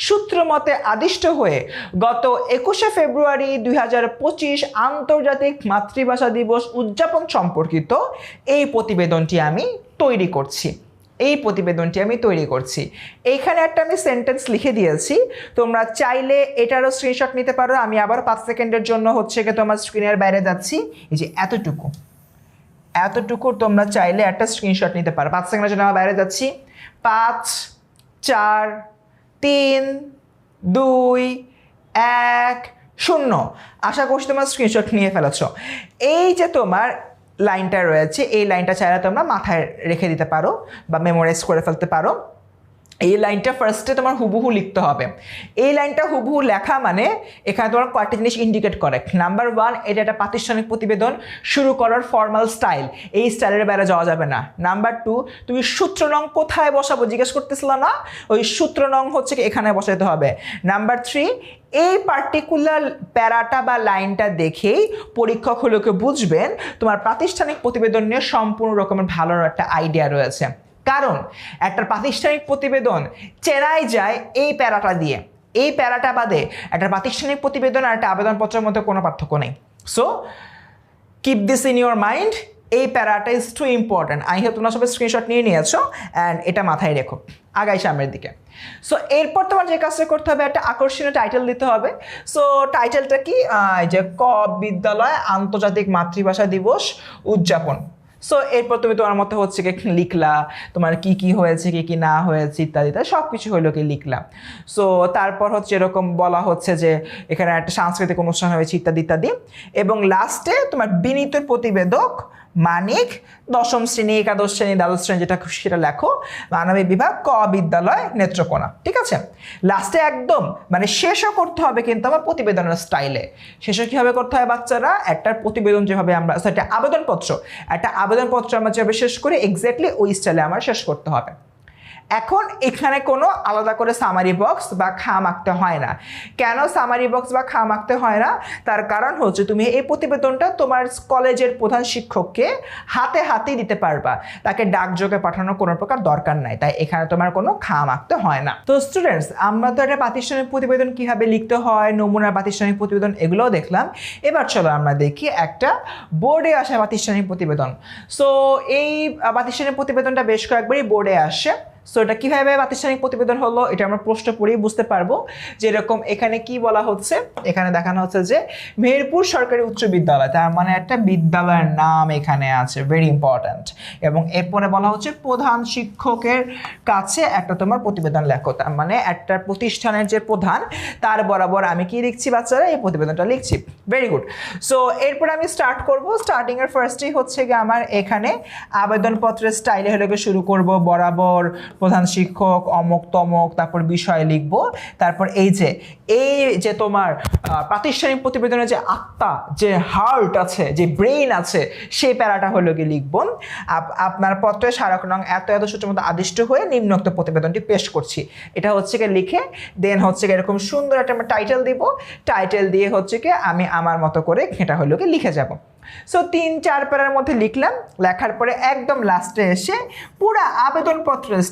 সূত্র মতে আদিষ্ট হয়ে গত 21শে ফেব্রুয়ারি 2025 আন্তর্জাতিক মাতৃভাষা দিবস উদযাপন সম্পর্কিত এই প্রতিবেদনটি আমি তৈরি করছি। এইখানে একটা আমি সেন্টেন্স লিখে দিয়েছি, তোমরা চাইলে এটারও স্ক্রিনশট নিতে পারো। আমি আবার 5 সেকেন্ডের জন্য হচ্ছে কি তোমার স্ক্রিনের বাইরে যাচ্ছি। এই যে এতটুকু তোমরা চাইলে একটা স্ক্রিনশট নিতে পারো। 5 সেকেন্ডের জন্য আমার বাইরে যাচ্ছি। 5, 4, 3, 2, 1, 0। আশা করছি তোমরা স্ক্রিনশট নিয়ে ফেলেছো। এই যে তোমার লাইনটা রয়েছে, এই লাইনটা চাইলে তোমরা মাথায় রেখে দিতে পারো বা মেমোরাইজ করে ফেলতে পারো। এই লাইনটা ফার্স্টে তোমার হুবহু লিখতে হবে। এই লাইনটা হুবহু লেখা মানে এখানে তোমার কয়েকটা জিনিস ইন্ডিকেট করে। নাম্বার 1, এটা একটা প্রাতিষ্ঠানিক প্রতিবেদন শুরু করার ফর্মাল স্টাইল, এই স্টাইলের বাইরে যাওয়া যাবে না। নাম্বার 2, তুমি সূত্র নং কোথায় বসাবো জিজ্ঞেস করতেছিল না, ওই সূত্র নং হচ্ছে কি এখানে বসাতে হবে। নাম্বার 3, এই পার্টিকুলার প্যারাটা বা লাইনটা দেখেই পরীক্ষক হলেও বুঝবেন তোমার প্রাতিষ্ঠানিক প্রতিবেদন নিয়ে সম্পূর্ণ রকমের ভালো একটা আইডিয়া রয়েছে। কারণ একটা প্রাতিষ্ঠানিক প্রতিবেদন চেনাই যায় এই প্যারাটা দিয়ে। এই প্যারাটা বাদে একটা প্রাতিষ্ঠানিক প্রতিবেদন আর একটা আবেদনপত্রের মধ্যে কোনো পার্থক্য নেই। So keep this in your mind, এই প্যারাটা is too important. I hope তোমরা সবাই স্ক্রিনশট নিয়ে নিয়েছো অ্যান্ড এটা মাথায় রেখো আগাই সামনের দিকে। সো এরপর তোমার যে কাজটা করতে হবে, একটা আকর্ষণীয় টাইটেল দিতে হবে। সো টাইটেলটা কি, যে ক বিদ্যালয় আন্তর্জাতিক মাতৃভাষা দিবস উদযাপন। সো এরপর তুমি তোমার মতো হচ্ছে কি লিখলা, তোমার কি কি হয়েছে কি কি না হয়েছে ইত্যাদি সব কিছু হইলো কি লিখলা। সো তারপর হচ্ছে এরকম বলা হচ্ছে যে এখানে একটা সাংস্কৃতিক অনুষ্ঠান হয়েছে ইত্যাদি ইত্যাদি, এবং লাস্টে তোমার বিনীত প্রতিবেদক মানিক, 10ম শ্রেণী, একাদশ শ্রেণী, দ্বাদশ শ্রেণী, যেটা খুশি সেটা লেখো, মানবিক বিভাগ, ক বিদ্যালয়, নেত্রকোনা। ঠিক আছে, লাস্টে একদম মানে শেষও করতে হবে কিন্তু আমার প্রতিবেদনের স্টাইলে। শেষও কীভাবে করতে হয় বাচ্চারা, একটা প্রতিবেদন যেভাবে আমরা একটা আবেদনপত্র আমরা যেভাবে শেষ করি এক্স্যাক্টলি ওই স্টাইলে আমার শেষ করতে হবে। এখন এখানে কোনো আলাদা করে সামারি বক্স বা খাম আঁকতে হয় না। কেন সামারি বক্স বা খাম আঁকতে হয় না, তার কারণ হচ্ছে তুমি এই প্রতিবেদনটা তোমার কলেজের প্রধান শিক্ষককে হাতে হাতেই দিতে পারবা, তাকে ডাকযোগে পাঠানোর কোনো প্রকার দরকার নাই, তাই এখানে তোমার কোনো খাম আঁকতে হয় না। তো স্টুডেন্টস, আমরা তো একটা প্রাতিষ্ঠানিক প্রতিবেদন কীভাবে লিখতে হয়, নমুনার প্রাতিষ্ঠানিক প্রতিবেদন এগুলোও দেখলাম। এবার চলো আমরা দেখি একটা বোর্ডে আসা প্রাতিষ্ঠানিক প্রতিবেদন। সো এই প্রাতিষ্ঠানিক প্রতিবেদনটা বেশ কয়েকবারই বোর্ডে আসে। সো এটা কীভাবে প্রাতিষ্ঠানিক প্রতিবেদন হলো এটা আমরা প্রশ্ন পড়েই বুঝতে পারবো। যেরকম এখানে কি বলা হচ্ছে, এখানে দেখানো হচ্ছে যে মেহেরপুর সরকারি উচ্চ বিদ্যালয়, তার মানে একটা বিদ্যালয়ের নাম এখানে আছে, ভেরি ইম্পর্ট্যান্ট। এবং এরপরে বলা হচ্ছে প্রধান শিক্ষকের কাছে একটা তোমার প্রতিবেদন লেখো, তার মানে একটা প্রতিষ্ঠানের যে প্রধান তার বরাবর আমি কি লিখছি বাচ্চারা, এই প্রতিবেদনটা লিখছি। Very good. সো এরপর আমি স্টার্ট করব। স্টার্টিংয়ের ফার্স্টেই হচ্ছে গিয়ে আমার এখানে আবেদনপত্রের স্টাইলে হলে শুরু করব, বরাবর প্রধান শিক্ষক অমুক তমক, তারপর বিষয় লিখবো। তারপর এই যে তোমার প্রাতিষ্ঠানিক প্রতিবেদনের যে আত্মা, যে হার্ট আছে, যে ব্রেইন আছে, সেই প্যারাটা হলো গিয়ে লিখবো। আপনার পত্রে স্মারক নং এত এত সূত্রের মতো আদিষ্ট হয়ে নিম্নোক্ত প্রতিবেদনটি পেশ করছি, এটা হচ্ছে গিয়ে লিখে দেন হচ্ছে গিয়ে এরকম সুন্দর একটা টাইটেল দিব। টাইটেল দিয়ে হচ্ছে কি আমি আমার মতো করে এটা হলো গিয়ে লিখে যাব। সো 3-4 প্যারার মধ্যে লিখলাম। লেখার পরে একদম লাস্টে এসে পুরা আবেদনপত্রের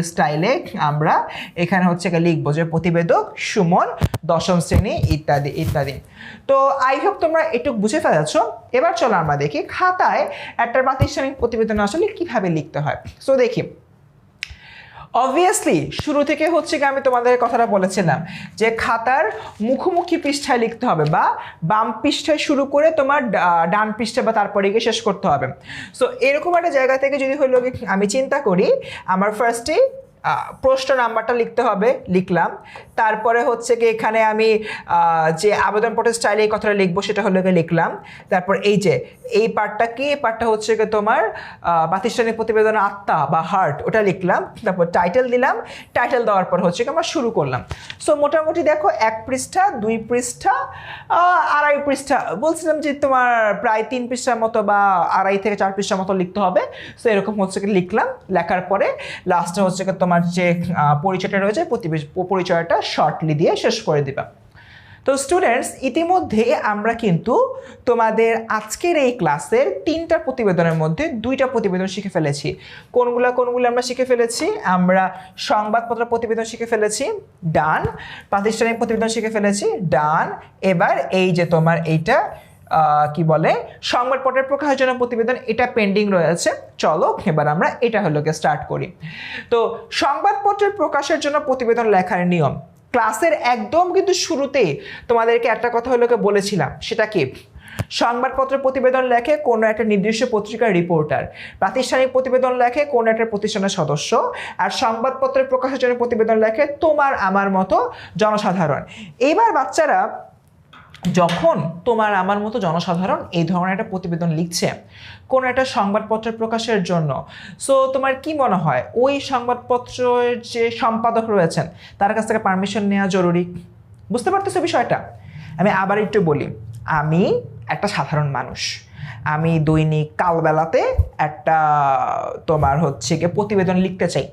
স্টাইলে আমরা এখানে হচ্ছে লিখবো যে প্রতিবেদক সুমন, 10ম শ্রেণী, ইত্যাদি ইত্যাদি। তো আই হোপ তোমরা একটু বুঝে ফেলেছ। এবার চলো আমরা দেখি খাতায় একটা প্রাতিষ্ঠানিক প্রতিবেদন আসলে কিভাবে লিখতে হয়। সো দেখি, অবভিয়াসলি শুরু থেকে হচ্ছে কি আমি তোমাদের কথাটা বলেছিলাম যে খাতার মুখোমুখি পৃষ্ঠায় লিখতে হবে, বা বাম পৃষ্ঠায় শুরু করে তোমার ডান পৃষ্ঠা বা তারপরে গিয়ে শেষ করতে হবে। সো এরকম একটা জায়গা থেকে যদি হলো আমি চিন্তা করি, আমার ফার্স্টেই প্রশ্ন নাম্বারটা লিখতে হবে, লিখলাম। তারপরে হচ্ছে কি এখানে আমি যে আবেদনপত্রের স্টাইলে এই কথাটা লিখবো সেটা হলো লিখলাম। তারপর এই পার্টটা কি, এই পার্টটা হচ্ছে কি তোমার প্রাতিষ্ঠানিক প্রতিবেদনের আত্মা বা হার্ট, ওটা লিখলাম। তারপর টাইটেল দিলাম। টাইটেল দেওয়ার পর হচ্ছে কি আমরা শুরু করলাম। সো মোটামুটি দেখো 1 পৃষ্ঠা, 2 পৃষ্ঠা, 2.5 পৃষ্ঠা, বলছিলাম যে তোমার প্রায় 3 পৃষ্ঠার মতো বা 2.5 থেকে 4 পৃষ্ঠার মতো লিখতে হবে। সো এরকম হচ্ছে কি লিখলাম। লেখার পরে লাস্টে হচ্ছে কি তোমার যে পরিচয়টা রয়েছে পরিচয়টা শর্টলি দিয়ে শেষ করে দিবা। তো স্টুডেন্টস, ইতিমধ্যে আমরা কিন্তু তোমাদের আজকের এই ক্লাসের 3টা প্রতিবেদনের মধ্যে 2টা প্রতিবেদন শিখে ফেলেছি। কোনগুলো আমরা শিখে ফেলেছি? আমরা সংবাদপত্র প্রতিবেদন শিখে ফেলেছি, ডান। প্রাতিষ্ঠানিক প্রতিবেদন শিখে ফেলেছি, ডান। এবার এই যে তোমার এইটা কি বলে সংবাদপত্রের প্রকাশের জন্য প্রতিবেদন, এটা পেন্ডিং রয়েছে। চলো এবার আমরা এটা হলো স্টার্ট করি। তো সংবাদপত্রের প্রকাশের জন্য প্রতিবেদন লেখার নিয়ম ক্লাসের একদম কিন্তু শুরুতেই তোমাদেরকে একটা কথা হলো বলেছিলাম, সেটা কি, সংবাদপত্র প্রতিবেদন লেখে কোনো একটা নির্দিষ্ট পত্রিকার রিপোর্টার, প্রাতিষ্ঠানিক প্রতিবেদন লেখে কোনো একটা প্রতিষ্ঠানের সদস্য, আর সংবাদপত্রের প্রকাশের জন্য প্রতিবেদন লেখে তোমার আমার মতো জনসাধারণ। এইবার বাচ্চারা যখন তোমার আমার মতো জনসাধারণ এই ধরনের একটা প্রতিবেদন লিখছে কোনো একটা সংবাদপত্র প্রকাশের জন্য, সো তোমার কি মনে হয় ওই সংবাদপত্রের যে সম্পাদক রয়েছেন তার কাছ থেকে পারমিশন নেওয়া জরুরি? বুঝতে পারতেছো বিষয়টা? আমি আবার একটু বলি, আমি একটা সাধারণ মানুষ, আমি দৈনিক কালবেলাতে একটা তোমার হচ্ছে গিয়ে প্রতিবেদন লিখতে চাই।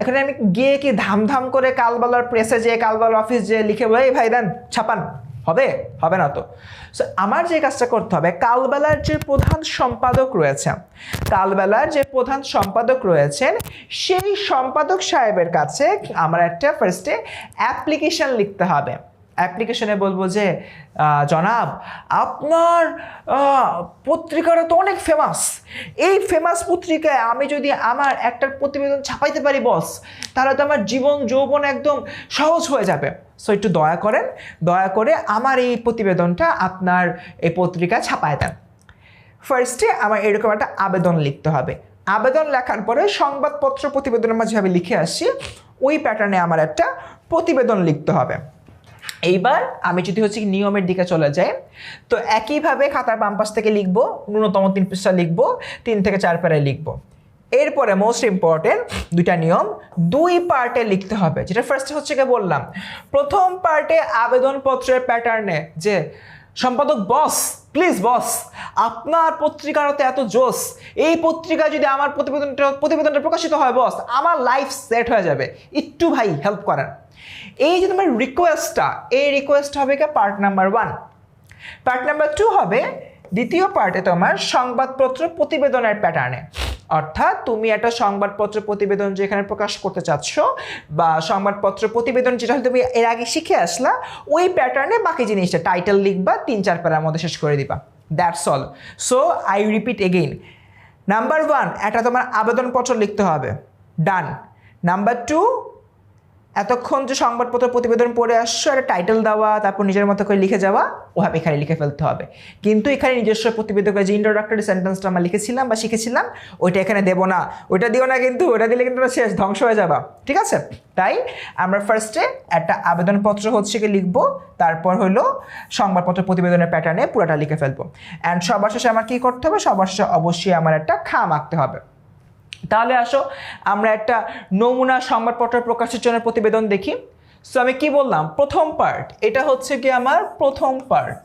এখানে আমি গিয়ে কি ধাম করে কালবেলার প্রেসে যেয়ে কালবেলার অফিস যেয়ে লিখে বলে এই ভাই দেন ছাপান, হবে? হবে না তো। সো আমার যে কাজটা করতে হবে, কালবেলার যে প্রধান সম্পাদক রয়েছেন, কালবেলার যে প্রধান সম্পাদক রয়েছেন সেই সম্পাদক সাহেবের কাছে আমার একটা ফার্স্টে অ্যাপ্লিকেশন লিখতে হবে। অ্যাপ্লিকেশনে বলবো যে জনাব আপনার পত্রিকাটা তো অনেক ফেমাস, এই ফেমাস পত্রিকায় আমি যদি আমার একটা প্রতিবেদন ছাপাইতে পারি বস, তাহলে তো আমার জীবন যৌবন একদম সহজ হয়ে যাবে। সো একটু দয়া করেন, দয়া করে আমার এই প্রতিবেদনটা আপনার এই পত্রিকায় ছাপায় দেন। ফার্স্টে আমার এরকম একটা আবেদন লিখতে হবে। আবেদন লেখার পরে সংবাদপত্র প্রতিবেদনের মাঝে আমি লিখে আসছি ওই প্যাটার্নে আমার একটা প্রতিবেদন লিখতে হবে। এইবার আমি যদি হচ্ছে নিয়মের দিকে চলে যাই, তো একইভাবে খাতার বাম পাশ থেকে লিখবো, ন্যূনতম 3 পৃষ্ঠা লিখবো, 3 থেকে 4 প্যারায় লিখবো। এরপরে মোস্ট ইম্পর্টেন্ট দুইটা নিয়ম 2 পার্টে লিখতে হবে। যেটা ফার্স্টে হচ্ছে কি বললাম, প্রথম পার্টে আবেদনপত্রের প্যাটার্নে যে সম্পাদক বস, প্লিজ বস আপনার পত্রিকার তো এত জোস, এই পত্রিকায় যদি আমার প্রতিবেদনটা প্রকাশিত হয় বস, আমার লাইফ সেট হয়ে যাবে, একটু ভাই হেল্প করেন। এই যে তোমার রিকোয়েস্টটা, এই রিকোয়েস্ট হবে কি পার্ট নাম্বার 1। পার্ট নাম্বার 2 হবে দ্বিতীয় পার্টে তোমার সংবাদপত্র প্রতিবেদনের প্যাটার্নে। অর্থাৎ তুমি একটা সংবাদপত্র প্রতিবেদন যেখানে প্রকাশ করতে চাচ্ছ বা সংবাদপত্র প্রতিবেদন যেটা তুমি এর আগে শিখে আসলা, ওই প্যাটার্নে বাকি জিনিসটা টাইটেল লিখবা, 3-4 প্যারার মধ্যে শেষ করে দিবা, that's all. So I repeat again, number 1 একটা তোমার আবেদনপত্র লিখতে হবে, ডান। নাম্বার 2 এতক্ষণ যে সংবাদপত্র প্রতিবেদন পড়ে আসছো একটা টাইটেল দেওয়া, তারপর নিজের মতো করে লিখে যাওয়া, ওভাবে এখানে লিখে ফেলতে হবে। কিন্তু এখানে নিজস্ব প্রতিবেদকের যে ইন্ট্রোডাক্টরি সেন্টেন্সটা আমরা লিখেছিলাম বা শিখেছিলাম ওইটা এখানে দেবো না, ওইটা দিও না, কিন্তু ওইটা দিলে কিন্তু শেষ, ধ্বংস হয়ে যাবা, ঠিক আছে? তাই আমরা ফার্স্টে একটা আবেদনপত্র হচ্ছে কি লিখবো, তারপর হলো সংবাদপত্র প্রতিবেদনের প্যাটার্নে পুরোটা লিখে ফেলবো। অ্যান্ড সবার শেষে আমার কী করতে হবে, সবার শেষে অবশ্যই আমার একটা খাম আঁকতে হবে। তাহলে আসো আমরা একটা নমুনা সংবাদপত্র প্রকাশের জন্য প্রতিবেদন দেখি। সো আমি কি বললাম, প্রথম পার্ট, এটা হচ্ছে কি আমার প্রথম পার্ট,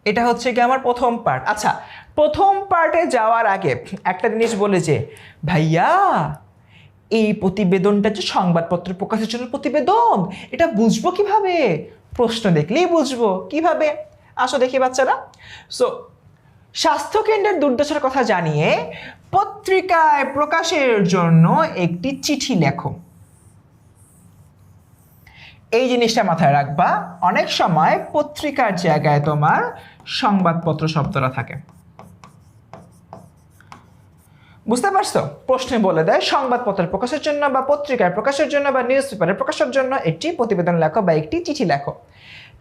এটা হচ্ছে কি আমার প্রথম পার্ট। আচ্ছা, প্রথম পার্টে যাওয়ার আগে একটা জিনিস বলে যে ভাইয়া এই প্রতিবেদনটা যে সংবাদপত্র প্রকাশের জন্য প্রতিবেদন, এটা বুঝবো কিভাবে? প্রশ্ন দেখলেই বুঝবো কিভাবে। আসো দেখি বাচ্চারা। সো স্বাস্থ্যকেন্দ্রের দুর্দশার কথা জানিয়ে পত্রিকায় প্রকাশের জন্য একটি চিঠি লেখো। এই জিনিসটা মাথায় রাখবা, অনেক সময় পত্রিকার জায়গায় তোমার সংবাদপত্র শব্দটা থাকে। বুঝতে পারছো? প্রশ্নে বলে দেয় সংবাদপত্রের প্রকাশের জন্য বা পত্রিকায় প্রকাশের জন্য বা নিউজ পেপারে প্রকাশের জন্য একটি প্রতিবেদন লেখো বা একটি চিঠি লেখো।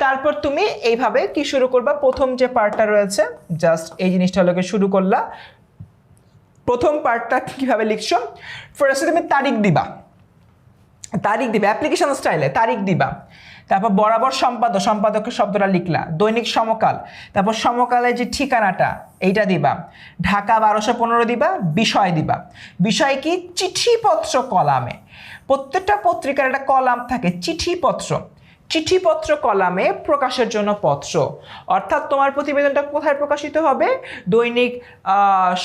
তারপর তুমি এইভাবে কি শুরু করবা, প্রথম যে পার্টটা রয়েছে জাস্ট এই জিনিসটা লোকে শুরু করলা। প্রথম পার্টটা কিভাবে লিখছো, ফার্স্টে তুমি তারিখ দিবা, তারিখ দিবা অ্যাপ্লিকেশন স্টাইলে তারিখ দিবা। তারপর বরাবর সম্পাদকের শব্দটা লিখলা, দৈনিক সমকাল, তারপর সমকালের যে ঠিকানাটা এইটা দিবা, ঢাকা 1215 দিবা, বিষয় দিবা। বিষয় কি, চিঠিপত্র কলামে। প্রত্যেকটা পত্রিকার একটা কলাম থাকে চিঠিপত্র, চিঠিপত্র কলামে প্রকাশের জন্য পত্র। অর্থাৎ তোমার প্রতিবেদনটা কোথায় প্রকাশিত হবে, দৈনিক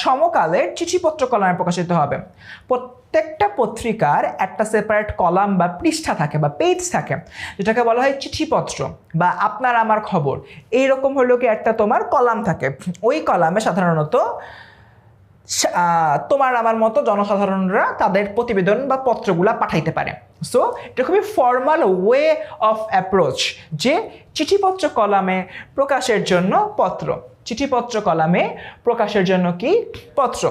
সমকালের চিঠিপত্র কলামে প্রকাশিত হবে। প্রত্যেকটা পত্রিকার একটা সেপারেট কলাম বা পৃষ্ঠা থাকে বা পেজ থাকে, যেটাকে বলা হয় চিঠিপত্র বা আপনার আমার খবর। এইরকম হলো কি একটা তোমার কলাম থাকে, ওই কলামে সাধারণত তোমার আমার মতো জনসাধারণরা তাদের প্রতিবেদন বা পত্রগুলা পাঠাইতে পারে। সো এটা খুবই ফর্মাল ওয়ে অফ অ্যাপ্রোচ যে চিঠিপত্র কলামে প্রকাশের জন্য পত্র, চিঠিপত্র কলামে প্রকাশের জন্য কি পত্র।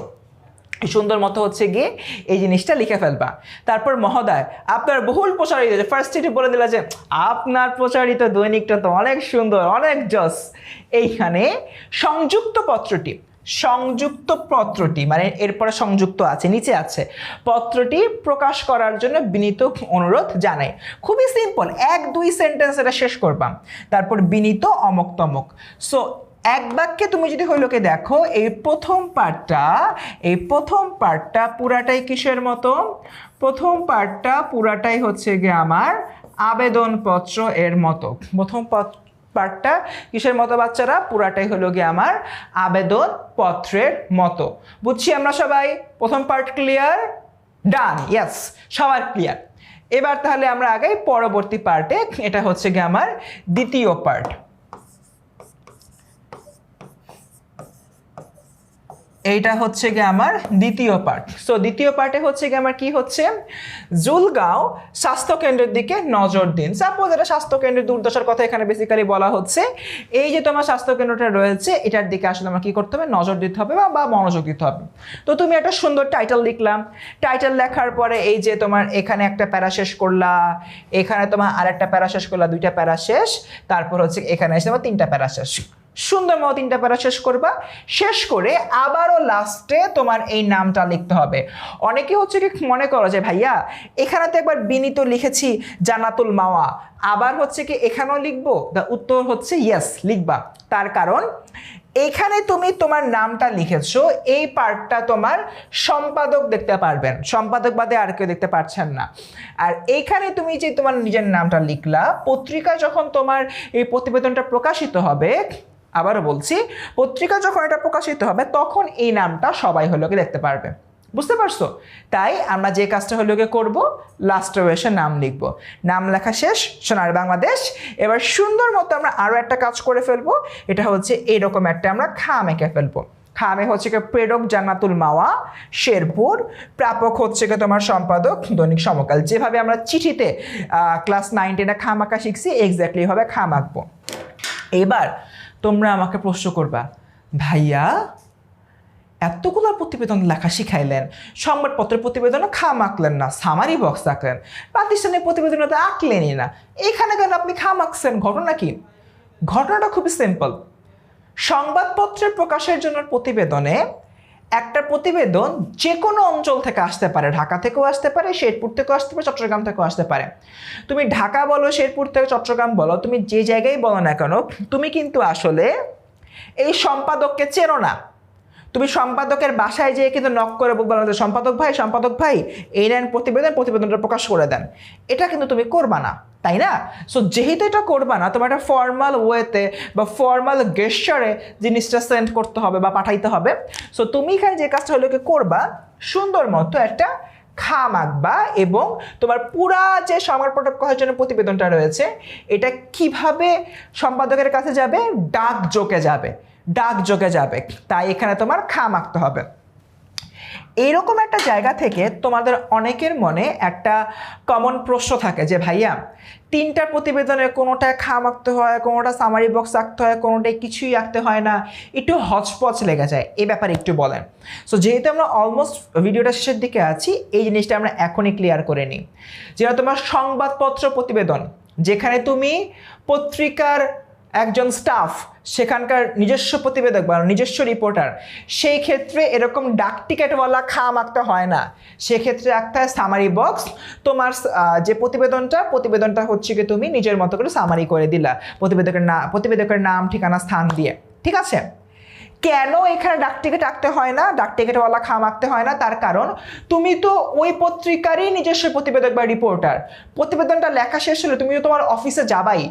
সুন্দর মতো হচ্ছে গিয়ে এই জিনিসটা লিখে ফেলবা। তারপর মহোদয় আপনার বহুল প্রচারিত, ফার্স্ট চিঠি বলে দিলা যে আপনার প্রচারিত দৈনিকটা তো অনেক সুন্দর, অনেক জস। এইখানে সংযুক্ত পত্রটি, সংযুক্ত পত্রটি, মানে এরপরে সংযুক্ত আছে, নিচে আছে, পত্রটি প্রকাশ করার জন্য বিনীত অনুরোধ জানাই। খুবই সিম্পল, 1-2 সেন্টেন্স এটা শেষ করবাম, তারপর বিনীত অমক তমক। সো এক বাক্যে তুমি যদি হইলোকে দেখো, এই প্রথম পার্টটা পুরাটাই কিসের মতো? প্রথম পার্টটা পুরাটাই হচ্ছে গিয়ে আমার আবেদনপত্র এর মতো। প্রথম পার্টটা কিসের মতো বাচ্চারা? পুরাটাই হলো গিয়ে আমার আবেদনপত্রের মতো। বুঝছি আমরা সবাই? প্রথম পার্ট ক্লিয়ার? ডান? ইয়েস, সবার ক্লিয়ার। এবার তাহলে আমরা আগাই পরবর্তী পার্টে। এটা হচ্ছে গিয়ে আমার দ্বিতীয় পার্ট। এইটা হচ্ছে গিয়ে আমার দ্বিতীয় পার্ট। সো দ্বিতীয় পার্টে হচ্ছে গিয়ে আমার কি হচ্ছে? জুলগাঁও স্বাস্থ্যকেন্দ্রের দিকে নজর দিন। সাপোজ এটা স্বাস্থ্যকেন্দ্রের দুর্দশার কথা এখানে বেসিক্যালি বলা হচ্ছে। এই যে তোমার স্বাস্থ্যকেন্দ্রটা রয়েছে, এটার দিকে আসলে আমার কি করতে হবে? নজর দিতে হবে বা মনোযোগ দিতে হবে। তো তুমি একটা সুন্দর টাইটেল লিখলাম। টাইটেল লেখার পরে এই যে তোমার এখানে একটা প্যারা শেষ করলা, এখানে তোমার আরেকটা প্যারা শেষ করলা, 2টা প্যারা শেষ, তারপর হচ্ছে এখানে এসে তোমার 3টা প্যারা শেষ। সুন্দর মতো 3টা প্যারা শেষ করবা। শেষ করে আবারও লাস্টে তোমার এই নামটা লিখতে হবে। অনেকে হচ্ছে কি মনে করো যে ভাইয়া এখানে তো একবার বিনীত লিখেছি জান্নাতুল মাওয়া, আবার হচ্ছে কি এখানেও লিখবো? দা উত্তর হচ্ছে ইয়েস, লিখবা। তার কারণ এখানে তুমি তোমার নামটা লিখেছো, এই পার্টটা তোমার সম্পাদক দেখতে পারবেন, সম্পাদক বাদে আর কেউ দেখতে পারছেন না। আর এইখানে তুমি যে তোমার নিজের নামটা লিখলা, পত্রিকায় যখন তোমার এই প্রতিবেদনটা প্রকাশিত হবে, আবারও বলছি, পত্রিকা যখন এটা প্রকাশিত হবে তখন এই নামটা সবাই হলো কি দেখতে পারবে। বুঝতে পারছো? তাই আমরা যে কাজটা হলো গিয়ে করবো, লাস্টে এসে নাম লিখবো। নাম লেখা শেষ, সোনার বাংলাদেশ। এবার সুন্দর মতো আমরা আরও একটা কাজ করে ফেলবো। এটা হচ্ছে এইরকম একটা আমরা খাম এঁকে ফেলবো। খামে হচ্ছে কি প্রেরক জান্নাতুল মাওয়া, শেরপুর, প্রাপক হচ্ছে কি তোমার সম্পাদক দৈনিক সমকাল। যেভাবে আমরা চিঠিতে ক্লাস 9-10 খাম আঁকা শিখছি, এক্স্যাক্টলি ভাবে খাম আঁকবো। এবার তোমরা আমাকে প্রশ্ন করবা, ভাইয়া এতগুলো প্রতিবেদন লেখা শিখাইলেন, সংবাদপত্রের প্রতিবেদনও খাম আঁকলেন না, সামারি বক্স আঁকলেন, প্রাতিষ্ঠানিক প্রতিবেদনও তো আঁকলেনই না, এখানে কেন আপনি খাম আঁকছেন? ঘটনা কি? ঘটনাটা খুবই সিম্পল। সংবাদপত্রের প্রকাশের জন্য প্রতিবেদনে একটা প্রতিবেদন যে কোনো অঞ্চল থেকে আসতে পারে, ঢাকা থেকেও আসতে পারে, শেরপুর থেকেও আসতে পারে, চট্টগ্রাম থেকেও আসতে পারে। তুমি ঢাকা বলো, শেরপুর থেকে চট্টগ্রাম বলো, তুমি যে জায়গায় বলো না কেন, তুমি কিন্তু আসলে এই সম্পাদককে চেনো না। তুমি সম্পাদকের বাসায় যেয়ে কিন্তু নক করে বলবে সম্পাদক ভাই এই নেন প্রতিবেদনটা প্রকাশ করে দেন। এটা কিন্তু তুমি করবা না, তাই না? সো যেহেতু এটা করবা না, তোমার একটা ফর্মাল ওয়েতে বা ফর্মাল গেস্টারে জিনিসটা সেন্ড করতে হবে বা পাঠাইতে হবে। সো তুমি এখানে যে কাজটা হলো কি করবা, সুন্দর মতো একটা খাম আঁকবা এবং তোমার পুরা যে সংবাদ প্রকাশের জন্য প্রতিবেদনটা রয়েছে, এটা কিভাবে সম্পাদকের কাছে যাবে? ডাকযোগে যাবে। তাই এখানে তোমার খাম আঁকতে হবে। এইরকম একটা জায়গা থেকে তোমাদের অনেকের মনে একটা কমন প্রশ্ন থাকে যে ভাইয়া 3টা প্রতিবেদনের কোনোটায় খাম আঁকতে হয়, কোনোটা সামারি বক্স আঁকতে হয়, কোনোটায় কিছুই আঁকতে হয় না, একটু হচপচ লেগে যায়। এই ব্যাপারে একটু বলেন। সো যেহেতু আমরা অলমোস্ট ভিডিওটা শেষের দিকে আছি, এই জিনিসটা আমরা এখনই ক্লিয়ার করে নিই। যেটা তোমার সংবাদপত্র প্রতিবেদন, যেখানে তুমি পত্রিকার একজন স্টাফ, সেখানকার নিজস্ব প্রতিবেদক বা নিজস্ব রিপোর্টার, সেই ক্ষেত্রে এরকম ডাক টিকেটওয়ালা খাম আঁকতে হয় না। সেক্ষেত্রে আঁকতে হয় সামারি বক্স। তোমার যে প্রতিবেদনটা হচ্ছে কি তুমি নিজের মতো করে সামারি করে দিলা, প্রতিবেদকের নাম, ঠিকানা, স্থান দিয়ে। ঠিক আছে? কেন এখানে ডাক টিকিট আঁকতে হয় না, ডাক টিকিটওয়ালা খাম আঁকতে হয় না? তার কারণ তুমি তো ওই পত্রিকারই নিজস্ব প্রতিবেদক বা রিপোর্টার। প্রতিবেদনটা লেখা শেষ হলে তুমি তো তোমার অফিসে যাবাই,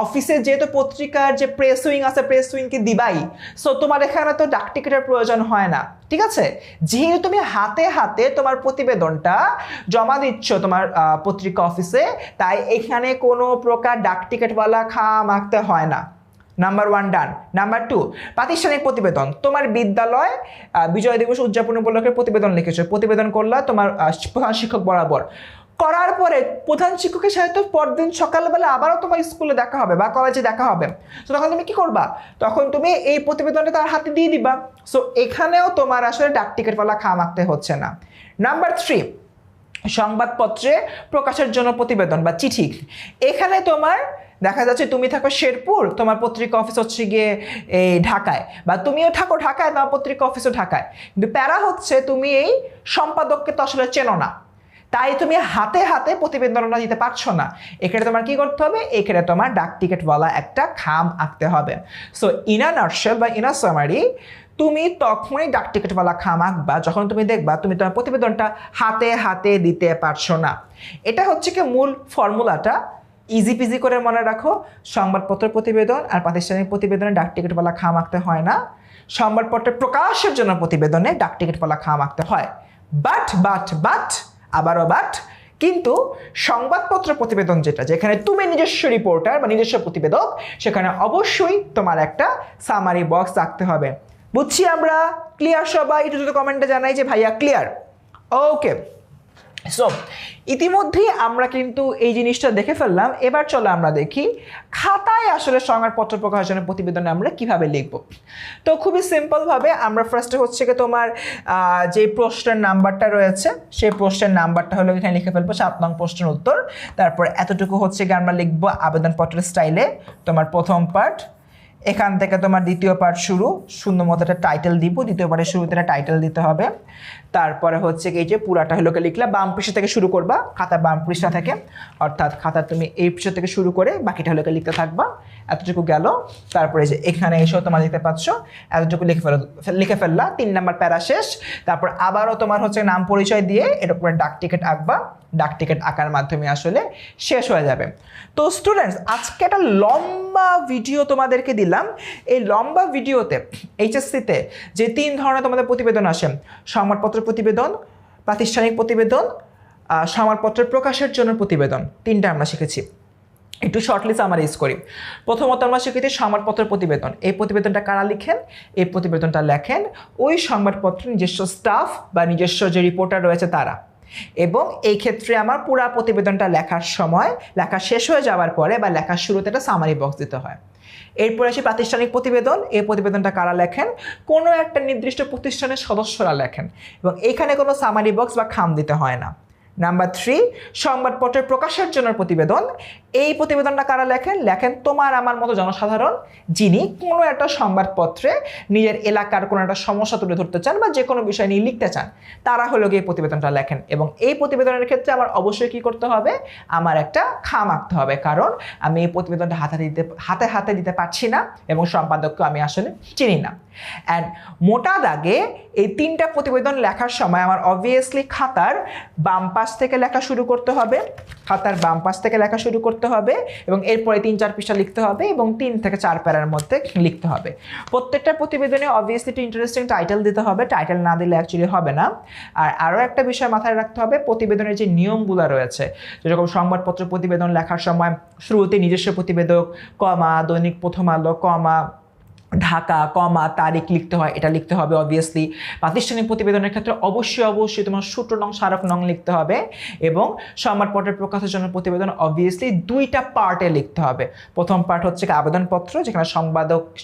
অফিসে যেহেতু পত্রিকার যে প্রেস উইং আছে, প্রেস উইংকে দিবাই। সো তোমার এখানে তো ডাক টিকিটের প্রয়োজন হয় না। ঠিক আছে? যেহেতু তুমি হাতে তোমার প্রতিবেদনটা জমা দিচ্ছ তোমার পত্রিকা অফিসে, তাই এখানে কোনো প্রকার ডাক টিকিটওয়ালা খাম আঁকতে হয় না। নাম্বার 1 ডান। নাম্বার 2, প্রাতিষ্ঠানিক প্রতিবেদন। তোমার বিদ্যালয় বিজয় দিবস উদযাপন উপলক্ষে প্রতিবেদন লিখেছো, প্রতিবেদন করলা তোমার প্রধান শিক্ষক বরাবর। করার পরে প্রধান শিক্ষকের সাথে তো পরদিন সকালবেলা আবারও তোমার স্কুলে দেখা হবে বা কলেজে দেখা হবে। তো তখন তুমি কি করবা? তখন তুমি এই প্রতিবেদনটা তার হাতে দিয়ে দিবা। সো এখানেও তোমার আসলে ডাক টিকিটওয়ালা খাম আঁকতে হচ্ছে না। নাম্বার 3, সংবাদপত্রে প্রকাশের জন্য প্রতিবেদন বা চিঠি। এখানে তোমার দেখা যাচ্ছে তুমি থাকো শেরপুর, তোমার পত্রিকা অফিস হচ্ছে গিয়ে এই ঢাকায়, বা তুমিও থাকো ঢাকায়, তোমার পত্রিকা অফিসও ঢাকায়। কিন্তু প্যারা হচ্ছে তুমি এই সম্পাদককে তো আসলে চেনো না, তাই তুমি হাতে হাতে প্রতিবেদনটা দিতে পারছো না। এখানে তোমার কি করতে হবে, এখানে তোমার ডাক টিকিটওয়ালা একটা খাম আঁকতে হবে। সো ইন আ নাটশেল বা ইন আ সামারি, তুমি তখনই ডাক টিকিটওয়ালা খাম আঁকবা যখন তুমি দেখবা তুমি তোমার প্রতিবেদনটা হাতে হাতে দিতে পারছো না। এটা হচ্ছে কি মূল ফর্মুলাটা, ইজি পিজি করে মনে রাখো। সংবাদপত্র প্রতিবেদন আর প্রাতিষ্ঠানিক প্রতিবেদনে ডাক টিকিটওয়ালা খাম আঁকতে হয় না, সংবাদপত্রের প্রকাশের জন্য প্রতিবেদনে ডাক টিকিটওয়ালা খাম আঁকতে হয়। বাট আবারও বাট, কিন্তু সংবাদপত্র প্রতিবেদন যেটা, যেখানে তুমি নিজস্ব রিপোর্টার বা নিজস্ব প্রতিবেদক, সেখানে অবশ্যই তোমার একটা সামারি বক্স রাখতে হবে। বুঝছি আমরা? ক্লিয়ার সবাই? একটু যদি কমেন্টে জানাই যে ভাইয়া ক্লিয়ার। ওকে, সো ইতিমধ্যেই আমরা কিন্তু এই জিনিসটা দেখে ফেললাম। এবার চলো আমরা দেখি খাতায় আসলে সংবাদপত্র প্রকাশনের প্রতিবেদনে আমরা কিভাবে লিখব। তো খুবই সিম্পলভাবে আমরা ফার্স্টে হচ্ছে কি তোমার যে প্রশ্নের নাম্বারটা রয়েছে সেই প্রশ্নের নাম্বারটা হলো এখানে লিখে ফেলবো 7 নং প্রশ্নের উত্তর। তারপর এতটুকু হচ্ছে কি আমরা লিখবো আবেদনপত্রের স্টাইলে, তোমার প্রথম পার্ট, এখান থেকে তোমার দ্বিতীয় পার্ট শুরু, সুন্দর মতো একটা টাইটেল দিব, দ্বিতীয় পার্টের শুরুতে একটা টাইটেল দিতে হবে। তারপরে হচ্ছে এই যে পুরাটা হলো লিখলা বাম পৃষ্ঠা থেকে শুরু করবা, খাতার বাম পৃষ্ঠা থেকে, অর্থাৎ খাতা তুমি এই পৃষ্ঠা থেকে শুরু করে বাকিটা হলো লিখতে থাকবা। এতটুকু গেল। তারপরে যে এখানে এসেও তোমার দেখতে পাচ্ছ এতটুকু লিখে ফেললা, 3 নাম্বার প্যারা শেষ। তারপর আবারও তোমার হচ্ছে নাম পরিচয় দিয়ে এটা উপরে ডাক টিকিট আঁকবা, ডাক টিকিট আঁকার মাধ্যমে আসলে শেষ হয়ে যাবে। তো স্টুডেন্টস, আজকে একটা লম্বা ভিডিও তোমাদেরকে দিলাম। এই লম্বা ভিডিওতে এইচএসসিতে যে 3 ধরনের তোমাদের প্রতিবেদন আসে, সংবাদপত্র প্রতিবেদন, প্রাতিষ্ঠানিক প্রতিবেদন, সংবাদপত্রের প্রকাশের জন্য প্রতিবেদন, 3টা আমরা শিখেছি। একটু শর্টলি সামারাইজ করি। প্রথমত আমরা শিখেছি সংবাদপত্র প্রতিবেদন। এই প্রতিবেদনটা কারা লিখেন? এই প্রতিবেদনটা লেখেন ওই সংবাদপত্রের নিজস্ব স্টাফ বা নিজস্ব যে রিপোর্টার রয়েছে তারা। এবং এই ক্ষেত্রে আমার পুরা প্রতিবেদনটা লেখার সময়, লেখা শেষ হয়ে যাওয়ার পরে বা লেখার শুরুতে একটা সামারি বক্স দিতে হয়। এরপরে আসি প্রাতিষ্ঠানিক প্রতিবেদন। এই প্রতিবেদনটা কারা লেখেন? কোনো একটা নির্দিষ্ট প্রতিষ্ঠানের সদস্যরা লেখেন এবং এখানে কোনো সামারি বক্স বা খাম দিতে হয় না। নাম্বার 3, সংবাদপত্রের প্রকাশের জন্য প্রতিবেদন। এই প্রতিবেদনটা কারা লেখেন? লেখেন তোমার আমার মতো জনসাধারণ, যিনি কোনো একটা সংবাদপত্রে নিজের এলাকার কোনো একটা সমস্যা তুলে ধরতে চান বা যে কোনো বিষয় নিয়ে লিখতে চান, তারা হলো গিয়ে প্রতিবেদনটা লেখেন। এবং এই প্রতিবেদনের ক্ষেত্রে আমার অবশ্যই কী করতে হবে? আমার একটা খাম আঁকতে হবে, কারণ আমি এই প্রতিবেদনটা হাতে হাতে দিতে পারছি না এবং সম্পাদককে আমি আসলে চিনি না। অ্যান্ড মোটা দাগে এই 3টা প্রতিবেদন লেখার সময় আমার অবভিয়াসলি খাতার বাম পাশ থেকে লেখা শুরু করতে হবে, খাতার বাম পাশ থেকে লেখা শুরু করতে হবে এবং এরপরে 3-4 পৃষ্ঠা লিখতে হবে এবং 3 থেকে 4 প্যারার মধ্যে লিখতে হবে। প্রত্যেকটা প্রতিবেদনে অবভিয়াসলি একটু ইন্টারেস্টিং টাইটেল দিতে হবে, টাইটেল না দিলে অ্যাকচুয়ালি হবে না। আর আরও একটা বিষয় মাথায় রাখতে হবে, প্রতিবেদনের যে নিয়মগুলো রয়েছে, যেরকম সংবাদপত্র প্রতিবেদন লেখার সময় শুরুতে নিজস্ব প্রতিবেদক, কমা, দৈনিক প্রথম আলো, কমা, ঢাকা, কমা, তারিখ লিখতে হয়, এটা লিখতে হবে অবভিয়াসলি। প্রাতিষ্ঠানিক প্রতিবেদনের ক্ষেত্রে অবশ্যই তোমার সূত্র নং, স্মারক নং লিখতে হবে এবং সংবাদপত্রের প্রকাশের জন্য প্রতিবেদন অবভিয়াসলি 2টা পার্টে লিখতে হবে। প্রথম পার্ট হচ্ছে আবেদনপত্র, যেখানে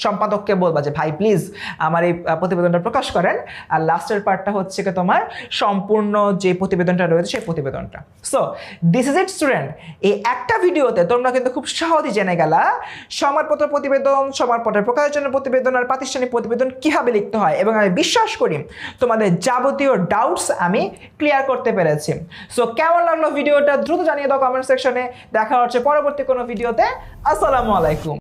সম্পাদককে বলবা যে ভাই প্লিজ আমার এই প্রতিবেদনটা প্রকাশ করেন। আর লাস্টের পার্টটা হচ্ছে তোমার সম্পূর্ণ যে প্রতিবেদনটা রয়েছে সেই প্রতিবেদনটা। So this is it student. এই একটা ভিডিওতে তোমরা কিন্তু খুব সহজেই জেনে গেলা সংবাদপত্র প্রতিবেদন, সংবাদপত্রের প্রকাশের জন্য প্রতিবেদন আর প্রাতিষ্ঠানিক প্রতিবেদন কিভাবে লিখতে হয়, এবং আমি বিশ্বাস করি তোমাদের যাবতীয় ডাউটস আমি ক্লিয়ার করতে পেরেছি। সো কেমন লাগলো ভিডিওটা দ্রুত জানিয়ে দাও কমেন্ট সেকশনে। দেখা হচ্ছে পরবর্তী কোনো ভিডিওতে। আসসালামু আলাইকুম।